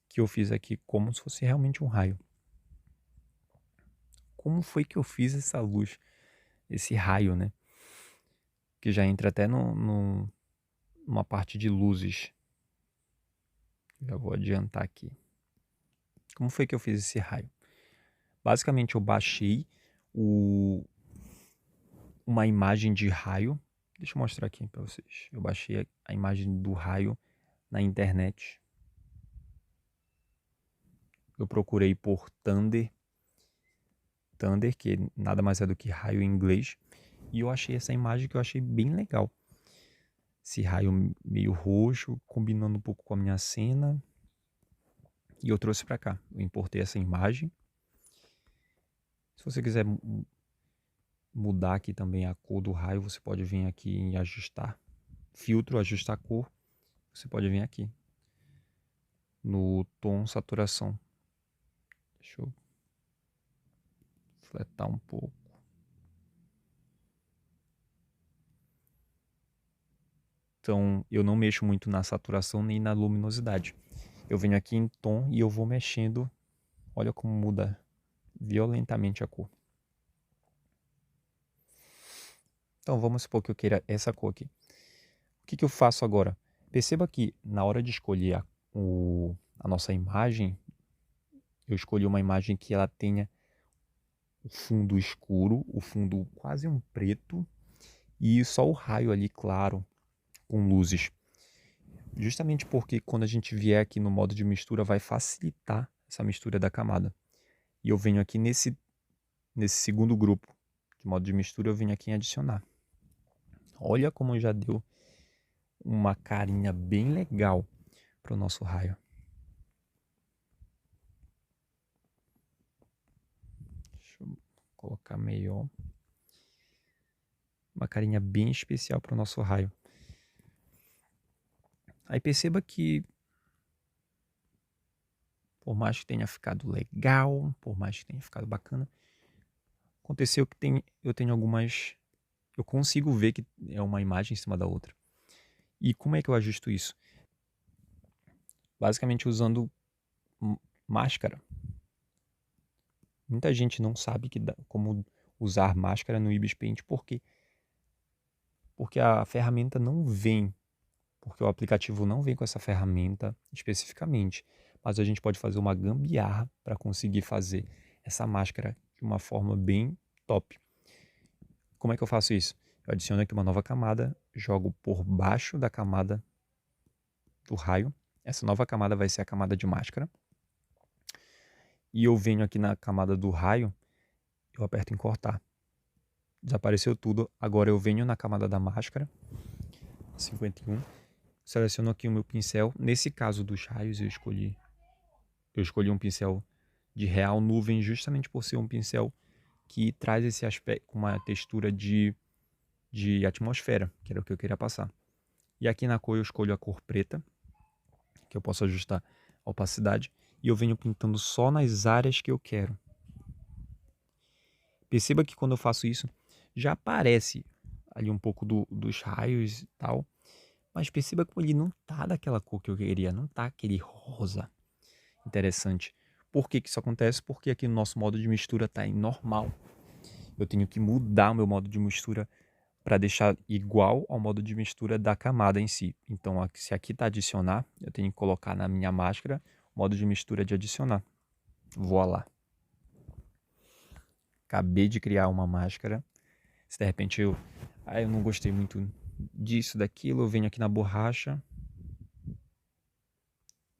que eu fiz aqui como se fosse realmente um raio. Como foi que eu fiz essa luz, esse raio, né? Que já entra até numa parte de luzes. Já vou adiantar aqui. Como foi que eu fiz esse raio? Basicamente eu baixei uma imagem de raio. Deixa eu mostrar aqui para vocês. Eu baixei a imagem do raio na internet. Eu procurei por Thunder, que nada mais é do que raio em inglês. E eu achei essa imagem que eu achei bem legal. Esse raio meio roxo, combinando um pouco com a minha cena. E eu trouxe para cá. Eu importei essa imagem. Se você quiser mudar aqui também a cor do raio, você pode vir aqui em ajustar. Filtro, ajustar cor. Você pode vir aqui. No tom saturação. Deixa eu fletar um pouco. Então, eu não mexo muito na saturação nem na luminosidade. Eu venho aqui em tom e eu vou mexendo. Olha como muda violentamente a cor. Então, vamos supor que eu queira essa cor aqui. O que eu faço agora? Perceba que na hora de escolher a nossa imagem, eu escolhi uma imagem que ela tenha o fundo escuro, o fundo quase um preto e só o raio ali claro com luzes. Justamente porque quando a gente vier aqui no modo de mistura vai facilitar essa mistura da camada. E eu venho aqui nesse segundo grupo de modo de mistura, eu venho aqui em adicionar. Olha como já deu uma carinha bem legal para o nosso raio. Deixa eu colocar melhor. Uma carinha bem especial para o nosso raio. Aí perceba que por mais que tenha ficado legal, por mais que tenha ficado bacana, aconteceu que eu tenho algumas... Eu consigo ver que é uma imagem em cima da outra. E como é que eu ajusto isso? Basicamente usando máscara. Muita gente não sabe como usar máscara no Ibis Paint, por quê? Porque a ferramenta não vem, porque o aplicativo não vem com essa ferramenta especificamente. Mas a gente pode fazer uma gambiarra para conseguir fazer essa máscara de uma forma bem top. Como é que eu faço isso? Eu adiciono aqui uma nova camada, jogo por baixo da camada do raio. Essa nova camada vai ser a camada de máscara. E eu venho aqui na camada do raio, eu aperto em cortar. Desapareceu tudo. Agora eu venho na camada da máscara, 51. Seleciono aqui o meu pincel. Nesse caso dos raios eu escolhi um pincel de real nuvem justamente por ser um pincel que traz esse aspecto com uma textura de atmosfera, que era o que eu queria passar. E aqui na cor eu escolho a cor preta, que eu posso ajustar a opacidade. e eu venho pintando só nas áreas que eu quero. Perceba que quando eu faço isso, já aparece ali um pouco dos raios e tal, mas perceba como ele não tá daquela cor que eu queria, não tá aquele rosa interessante. Por que que isso acontece? Porque aqui no nosso modo de mistura tá em normal. Eu tenho que mudar o meu modo de mistura para deixar igual ao modo de mistura da camada em si. Então, se aqui está adicionar, eu tenho que colocar na minha máscara o modo de mistura de adicionar. Vou lá. Acabei de criar uma máscara. Se de repente eu não gostei muito disso, daquilo, eu venho aqui na borracha.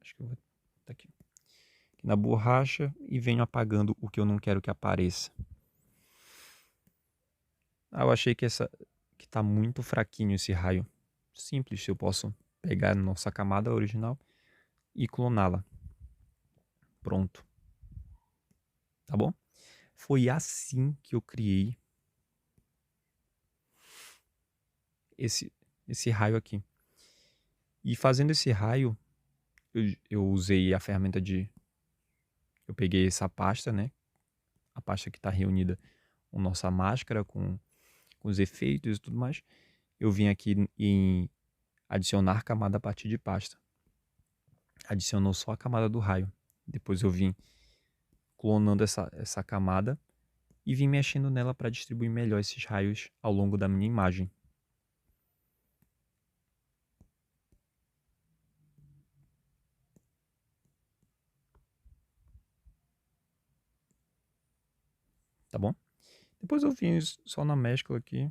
Acho que eu vou tá aqui na borracha e venho apagando o que eu não quero que apareça. Eu achei que tá muito fraquinho esse raio. Simples, eu posso pegar a nossa camada original e cloná-la. Pronto. Tá bom? Foi assim que eu criei esse raio aqui. E fazendo esse raio, eu usei a ferramenta de... Eu peguei essa pasta, né? A pasta que está reunida com nossa máscara, com os efeitos e tudo mais. Eu vim aqui em adicionar camada a partir de pasta. Adicionou só a camada do raio. Depois eu vim clonando essa camada e vim mexendo nela para distribuir melhor esses raios ao longo da minha imagem. Tá bom? Depois eu vim só na mescla aqui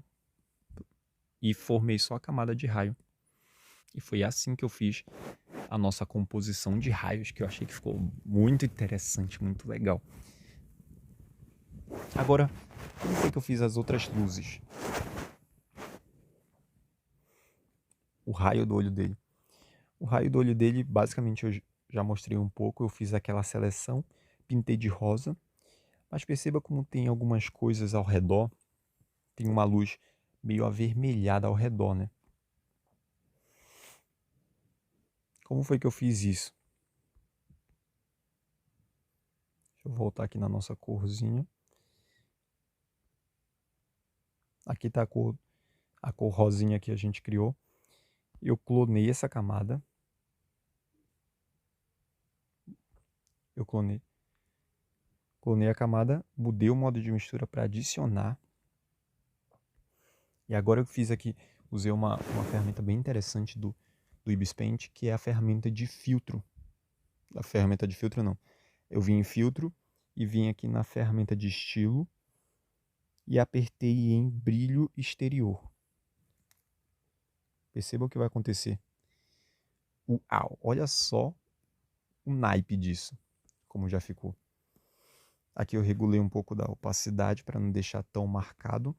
e formei só a camada de raio. E foi assim que eu fiz a nossa composição de raios, que eu achei que ficou muito interessante, muito legal. Agora, como foi que eu fiz as outras luzes? O raio do olho dele. O raio do olho dele, basicamente, eu já mostrei um pouco. Eu fiz aquela seleção, pintei de rosa. Mas perceba como tem algumas coisas ao redor. Tem uma luz meio avermelhada ao redor, né? Como foi que eu fiz isso? Deixa eu voltar aqui na nossa corzinha. Aqui está a cor rosinha que a gente criou. Eu clonei essa camada. Eu clonei a camada, mudei o modo de mistura para adicionar. E agora eu fiz aqui, usei uma ferramenta bem interessante do Ibis Paint, que é a ferramenta de filtro. A ferramenta de filtro não. Eu vim em filtro e vim aqui na ferramenta de estilo e apertei em brilho exterior. Perceba o que vai acontecer. Uau, olha só o naipe disso, como já ficou. Aqui eu regulei um pouco da opacidade para não deixar tão marcado.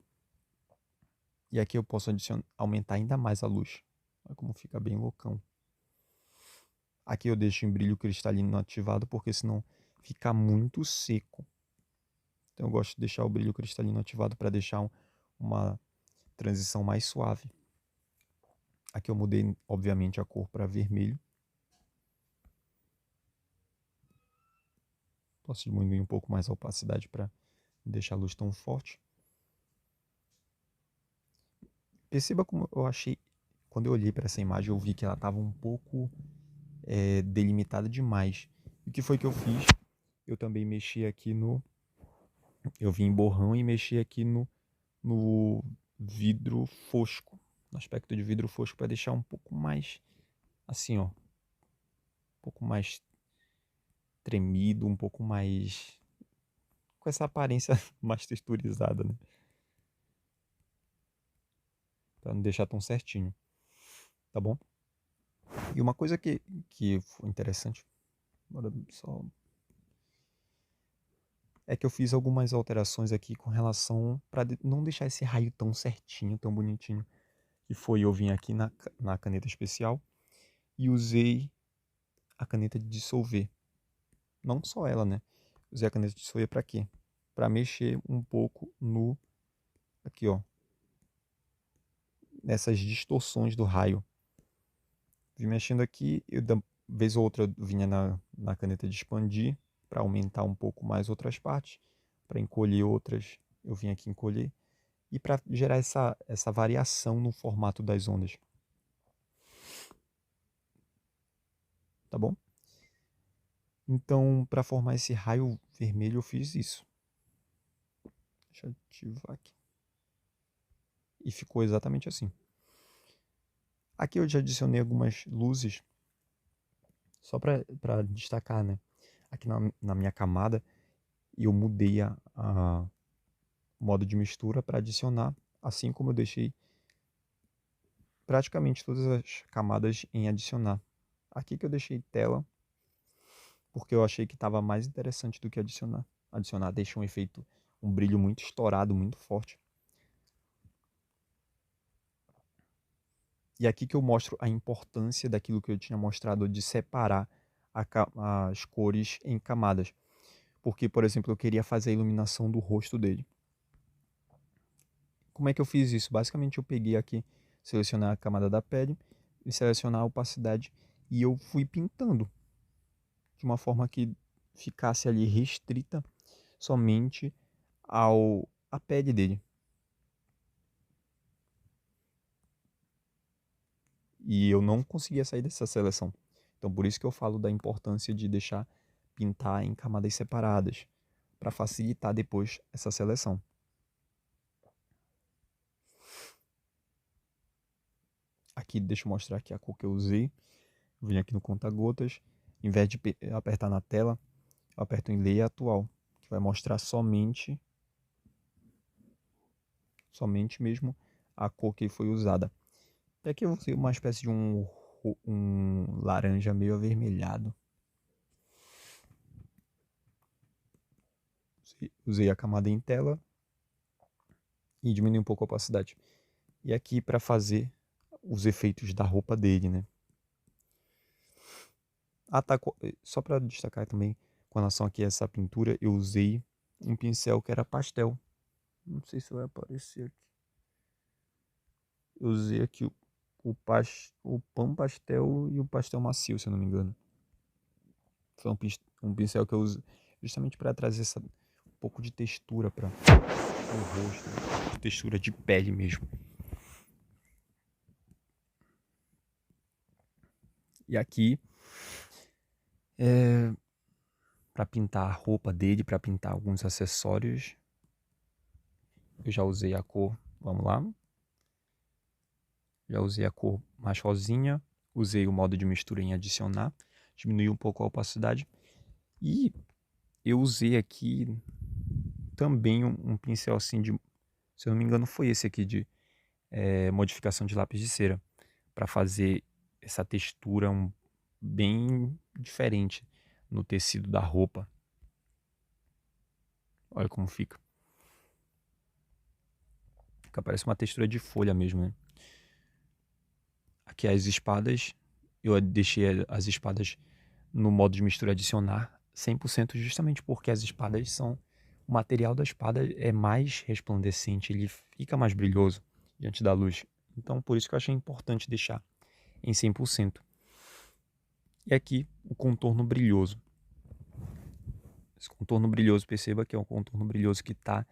E aqui eu posso aumentar ainda mais a luz. Olha como fica bem loucão. Aqui eu deixo em brilho cristalino ativado porque senão fica muito seco. Então eu gosto de deixar o brilho cristalino ativado para deixar uma transição mais suave. Aqui eu mudei, obviamente, a cor para vermelho. Posso diminuir um pouco mais a opacidade para não deixar a luz tão forte. Perceba como eu achei, quando eu olhei para essa imagem, eu vi que ela estava um pouco delimitada demais. E o que foi que eu fiz? Eu também mexi aqui eu vim em borrão e mexi aqui no vidro fosco, no aspecto de vidro fosco, para deixar um pouco mais, assim, ó, um pouco mais tremido, um pouco mais, com essa aparência mais texturizada, né? Para não deixar tão certinho, tá bom? E uma coisa que foi interessante, agora só é que eu fiz algumas alterações aqui com relação para não deixar esse raio tão certinho, tão bonitinho. Que foi eu vim aqui na caneta especial e usei a caneta de dissolver. Não só ela, né? Usei a caneta de dissolver para quê? Para mexer um pouco aqui, ó, nessas distorções do raio. Vim mexendo aqui, Vez ou outra eu vinha na caneta de expandir para aumentar um pouco mais outras partes, para encolher outras, eu vinha aqui encolher, e para gerar essa variação no formato das ondas, tá bom? Então, para formar esse raio vermelho, eu fiz isso. Deixa eu ativar aqui. E ficou exatamente assim. Aqui eu já adicionei algumas luzes, só para destacar, né? Aqui na minha camada, eu mudei a modo de mistura para adicionar, assim como eu deixei praticamente todas as camadas em adicionar. Aqui que eu deixei tela, porque eu achei que estava mais interessante do que adicionar. Adicionar deixa um efeito, um brilho muito estourado, muito forte. E aqui que eu mostro a importância daquilo que eu tinha mostrado de separar as cores em camadas. Porque, por exemplo, eu queria fazer a iluminação do rosto dele. Como é que eu fiz isso? Basicamente eu peguei aqui, selecionar a camada da pele e selecionar a opacidade e eu fui pintando de uma forma que ficasse ali restrita somente à pele dele. E eu não conseguia sair dessa seleção. Então por isso que eu falo da importância de deixar pintar em camadas separadas, para facilitar depois essa seleção. Aqui, deixa eu mostrar aqui a cor que eu usei. Eu vim aqui no conta-gotas, em vez de apertar na tela, eu aperto em Ler Atual, que vai mostrar somente mesmo a cor que foi usada. E aqui eu usei uma espécie de um laranja meio avermelhado. Usei a camada em tela e diminui um pouco a opacidade. E aqui para fazer os efeitos da roupa dele, né? Ah, tá. Só para destacar também, com relação aqui a essa pintura, eu usei um pincel que era pastel. Não sei se vai aparecer aqui. Eu usei aqui o pão pastel e o pastel macio, se eu não me engano. Foi um pincel que eu uso justamente para trazer um pouco de textura para o rosto, né? Textura de pele mesmo. E aqui, para pintar a roupa dele, para pintar alguns acessórios, eu já usei a cor, vamos lá. Já usei a cor mais rosinha, usei o modo de mistura em adicionar, diminui um pouco a opacidade. E eu usei aqui também um pincel assim de, se eu não me engano foi esse aqui de modificação de lápis de cera, para fazer essa textura bem diferente no tecido da roupa. Olha como fica. Fica, parece uma textura de folha mesmo, né? Aqui as espadas, eu deixei as espadas no modo de mistura adicionar 100% justamente porque as espadas são... O material da espada é mais resplandecente, ele fica mais brilhoso diante da luz. Então por isso que eu achei importante deixar em 100%. E aqui o contorno brilhoso. Esse contorno brilhoso, perceba que é um contorno brilhoso que está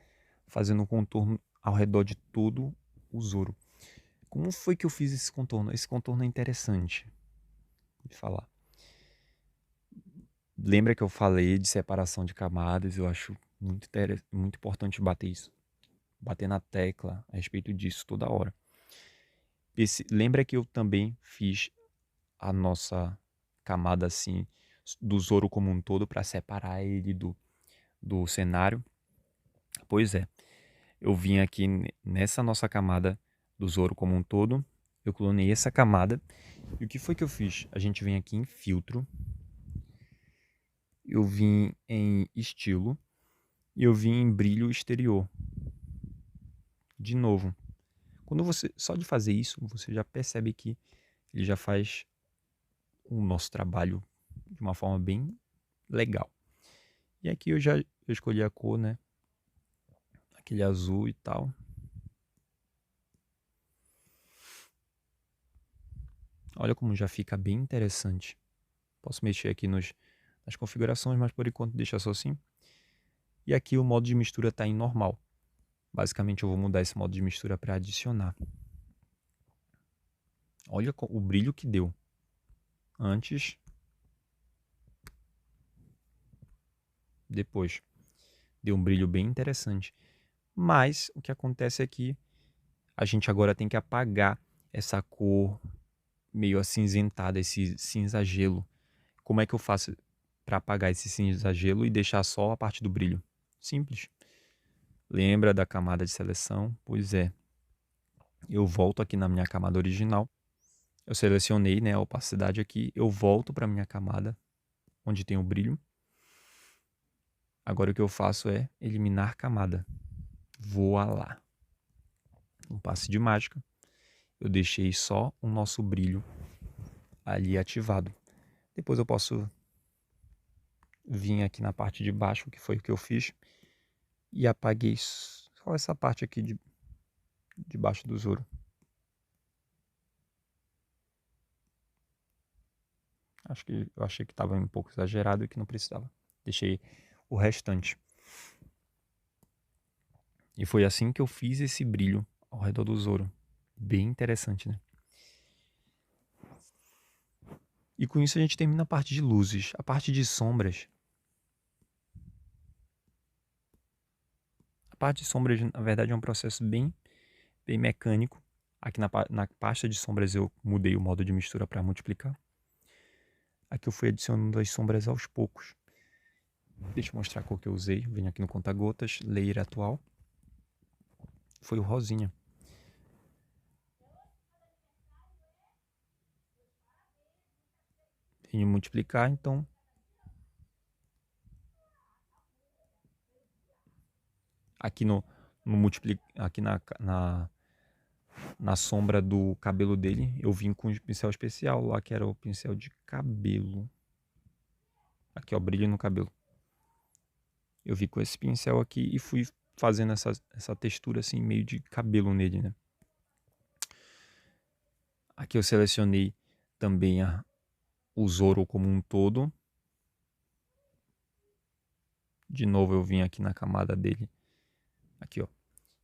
fazendo um contorno ao redor de todo o Zoro. Como foi que eu fiz esse contorno? Esse contorno é interessante de falar. Lembra que eu falei de separação de camadas? Eu acho muito importante bater isso. Bater na tecla a respeito disso toda hora. Lembra que eu também fiz a nossa camada assim do Zoro como um todo para separar ele do cenário? Pois é. Eu vim aqui nessa nossa camada do Zoro como um todo. Eu clonei essa camada. E o que foi que eu fiz? A gente vem aqui em filtro. Eu vim em estilo. E eu vim em brilho exterior. De novo. Quando você, só de fazer isso, você já percebe que ele já faz o nosso trabalho de uma forma bem legal. E aqui eu escolhi a cor, né? Aquele azul e tal. Olha como já fica bem interessante. Posso mexer aqui nas configurações, mas por enquanto deixa só assim. E aqui o modo de mistura está em normal. Basicamente eu vou mudar esse modo de mistura para adicionar. Olha o brilho que deu. Antes, depois. Deu um brilho bem interessante. Mas o que acontece é que a gente agora tem que apagar essa cor meio acinzentada, esse cinza gelo. Como é que eu faço para apagar esse cinza gelo e deixar só a parte do brilho? Simples. Lembra da camada de seleção? Pois é. Eu volto aqui na minha camada original. Eu selecionei, né, a opacidade aqui. Eu volto para minha camada, onde tem o brilho. Agora o que eu faço é eliminar camada. Voa lá. Um passe de mágica. Eu deixei só o nosso brilho ali ativado. Depois eu posso vir aqui na parte de baixo, que foi o que eu fiz, e apaguei só essa parte aqui de baixo do Zoro. Eu achei que estava um pouco exagerado e que não precisava. Deixei o restante. E foi assim que eu fiz esse brilho ao redor do Zoro. Bem interessante, né? E com isso a gente termina a parte de luzes. A parte de sombras. A parte de sombras, na verdade, é um processo bem mecânico. Aqui na pasta de sombras eu mudei o modo de mistura para multiplicar. Aqui eu fui adicionando as sombras aos poucos. Deixa eu mostrar a cor que eu usei. Venho aqui no conta-gotas, layer atual. Foi o rosinha. Venho multiplicar, então. Aqui aqui na sombra do cabelo dele, eu vim com um pincel especial lá, que era o pincel de cabelo. Aqui, ó, brilho no cabelo. Eu vim com esse pincel aqui e fui fazendo essa textura assim, meio de cabelo nele, né? Aqui eu selecionei também o Zoro como um todo. De novo eu vim aqui na camada dele. Aqui, ó.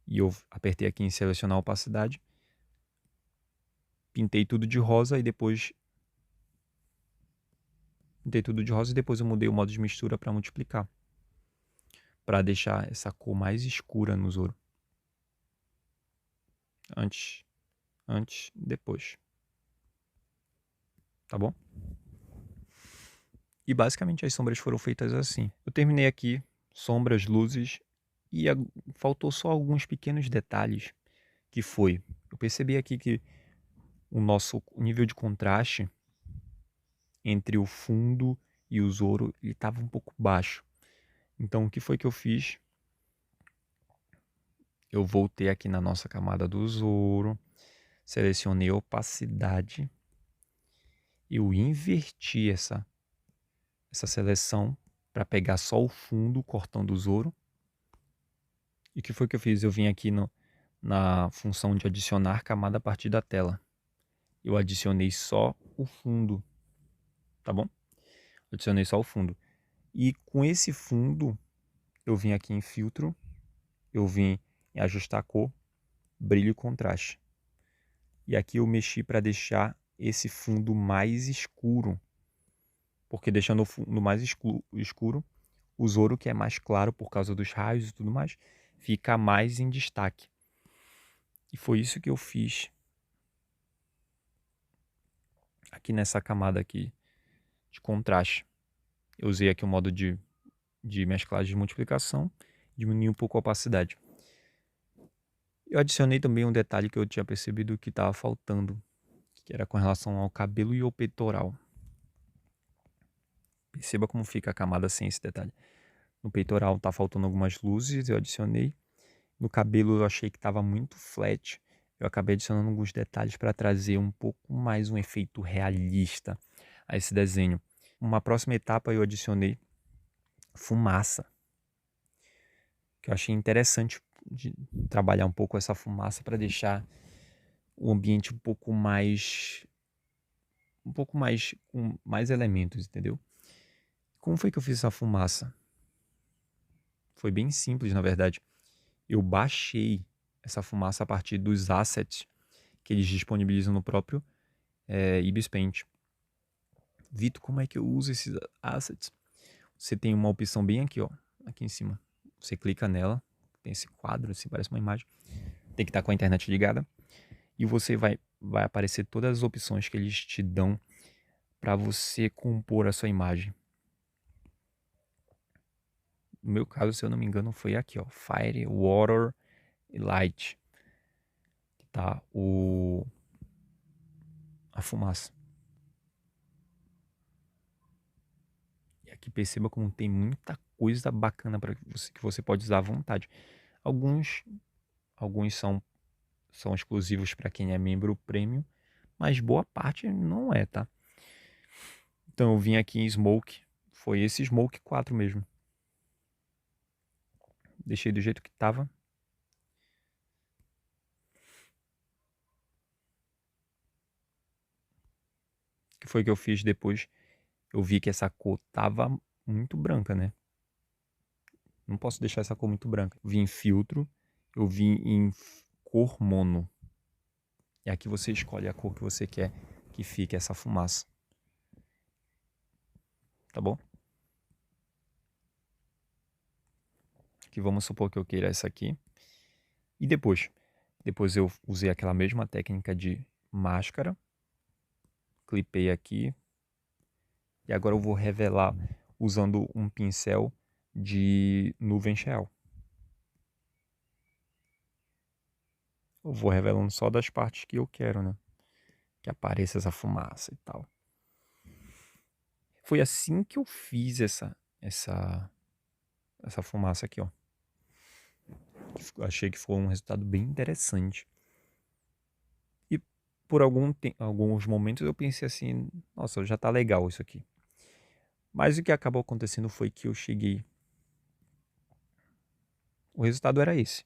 E eu apertei aqui em selecionar a opacidade. Pintei tudo de rosa e depois eu mudei o modo de mistura para multiplicar, para deixar essa cor mais escura no Zoro. Antes, depois. Tá bom? E basicamente as sombras foram feitas assim. Eu terminei aqui, sombras, luzes, e faltou só alguns pequenos detalhes, que foi, eu percebi aqui que o nosso nível de contraste entre o fundo e o Zoro estava um pouco baixo. Então o que foi que eu fiz? Eu voltei aqui na nossa camada do Zoro, selecionei a opacidade, eu inverti essa seleção para pegar só o fundo cortando o Zoro. E o que foi que eu fiz? Eu vim aqui na função de adicionar camada a partir da tela. Eu adicionei só o fundo, tá bom? Adicionei só o fundo. E com esse fundo, eu vim aqui em filtro, eu vim em ajustar cor, brilho e contraste. E aqui eu mexi para deixar esse fundo mais escuro. Porque deixando o fundo mais escuro, o Zoro, que é mais claro por causa dos raios e tudo mais, fica mais em destaque. E foi isso que eu fiz aqui nessa camada aqui de contraste. Eu usei aqui o modo de mesclagem de multiplicação, diminui um pouco a opacidade. Eu adicionei também um detalhe que eu tinha percebido que estava faltando, que era com relação ao cabelo e ao peitoral. Perceba como fica a camada sem esse detalhe. No peitoral está faltando algumas luzes, eu adicionei. No cabelo eu achei que estava muito flat. Eu acabei adicionando alguns detalhes para trazer um pouco mais um efeito realista a esse desenho. Uma próxima etapa eu adicionei fumaça, que eu achei interessante de trabalhar um pouco essa fumaça para deixar o ambiente um pouco mais um pouco mais, com mais elementos, entendeu? Como foi que eu fiz essa fumaça? Foi bem simples, na verdade. Eu baixei essa fumaça a partir dos assets que eles disponibilizam no próprio Ibis Paint. Vitor, como é que eu uso esses assets? Você tem uma opção bem aqui, ó, aqui em cima. Você clica nela, tem esse quadro, assim, parece uma imagem. Tem que estar com a internet ligada. E você vai aparecer todas as opções que eles te dão para você compor a sua imagem. No meu caso, se eu não me engano, foi aqui, ó, Fire, Water e Light, que tá a fumaça. E aqui perceba como tem muita coisa bacana para que você pode usar à vontade. Alguns são exclusivos para quem é membro premium, mas boa parte não é, tá? Então eu vim aqui em Smoke, foi esse Smoke 4 mesmo. Deixei do jeito que tava. O que foi que eu fiz depois? Eu vi que essa cor tava muito branca, né? Não posso deixar essa cor muito branca. Eu vim em filtro, eu vim em cor mono. E aqui você escolhe a cor que você quer que fique essa fumaça. Tá bom? Aqui vamos supor que eu queira essa aqui. E depois eu usei aquela mesma técnica de máscara. Clipei aqui. E agora eu vou revelar usando um pincel de nuvem shell. Eu vou revelando só das partes que eu quero, né? Que apareça essa fumaça e tal. Foi assim que eu fiz essa fumaça aqui, ó. Achei que foi um resultado bem interessante. E por alguns momentos eu pensei assim, nossa, já tá legal isso aqui. Mas o que acabou acontecendo foi que eu cheguei. O resultado era esse.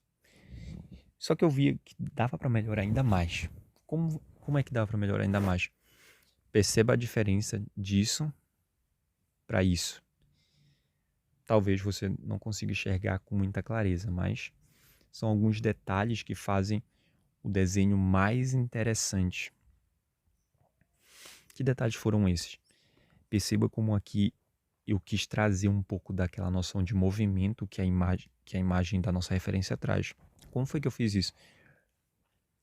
Só que eu vi que dava para melhorar ainda mais. Como é que dava para melhorar ainda mais? Perceba a diferença disso para isso. Talvez você não consiga enxergar com muita clareza, mas são alguns detalhes que fazem o desenho mais interessante. Que detalhes foram esses? Perceba como aqui eu quis trazer um pouco daquela noção de movimento que a imagem da nossa referência traz. Como foi que eu fiz isso?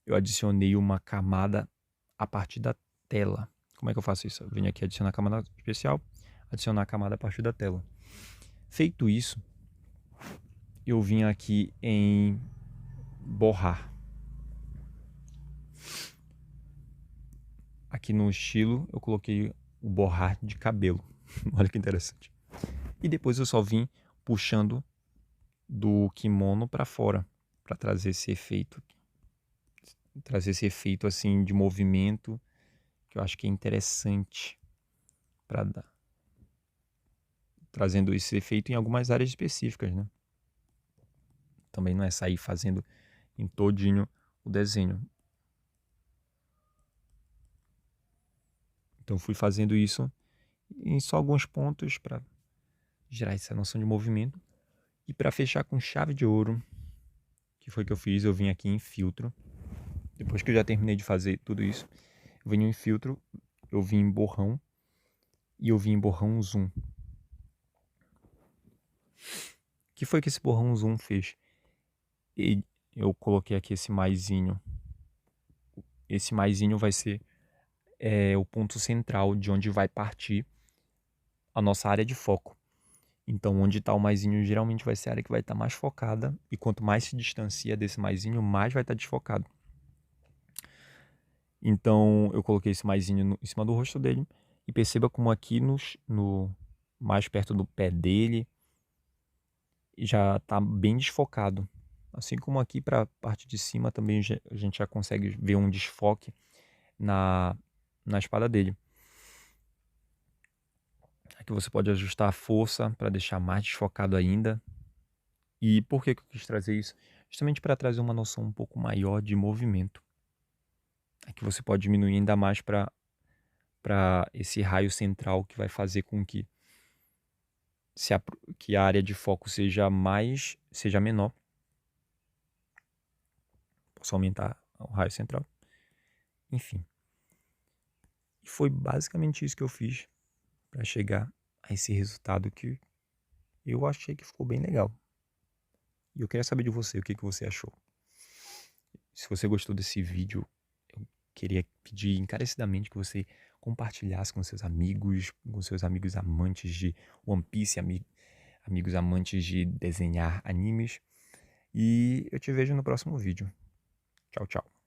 Eu adicionei uma camada a partir da tela. Como é que eu faço isso? Eu venho aqui adicionar a camada especial, adicionar a camada a partir da tela. Feito isso, eu vim aqui em borrar. Aqui no estilo eu coloquei o borrar de cabelo. Olha que interessante. E depois eu só vim puxando do kimono para fora, para trazer esse efeito. Trazer esse efeito assim de movimento, que eu acho que é interessante para dar. Trazendo esse efeito em algumas áreas específicas, né? Também não é sair fazendo em todinho o desenho. Então fui fazendo isso em só alguns pontos para gerar essa noção de movimento. E para fechar com chave de ouro, que foi que eu fiz, eu vim aqui em filtro. Depois que eu já terminei de fazer tudo isso, eu vim em filtro, eu vim em borrão e eu vim em borrão zoom. O que foi que esse borrão zoom fez? E eu coloquei aqui esse maisinho. Esse maisinho vai ser o ponto central de onde vai partir a nossa área de foco. Então, onde está o maisinho geralmente vai ser a área que vai estar mais focada. E quanto mais se distancia desse maisinho, mais vai estar desfocado. Então, eu coloquei esse maisinho em cima do rosto dele. E perceba como aqui no mais perto do pé dele já está bem desfocado. Assim como aqui para a parte de cima também a gente já consegue ver um desfoque na espada dele. Aqui você pode ajustar a força para deixar mais desfocado ainda. E por que eu quis trazer isso? Justamente para trazer uma noção um pouco maior de movimento. Aqui você pode diminuir ainda mais para para esse raio central que vai fazer com que que a área de foco seja menor. Posso aumentar o raio central. Enfim. E foi basicamente isso que eu fiz para chegar a esse resultado que eu achei que ficou bem legal. E eu queria saber de você, o que você achou. Se você gostou desse vídeo, eu queria pedir encarecidamente que você compartilhasse com seus amigos amantes de One Piece, amigos amantes de desenhar animes. E eu te vejo no próximo vídeo. Tchau, tchau.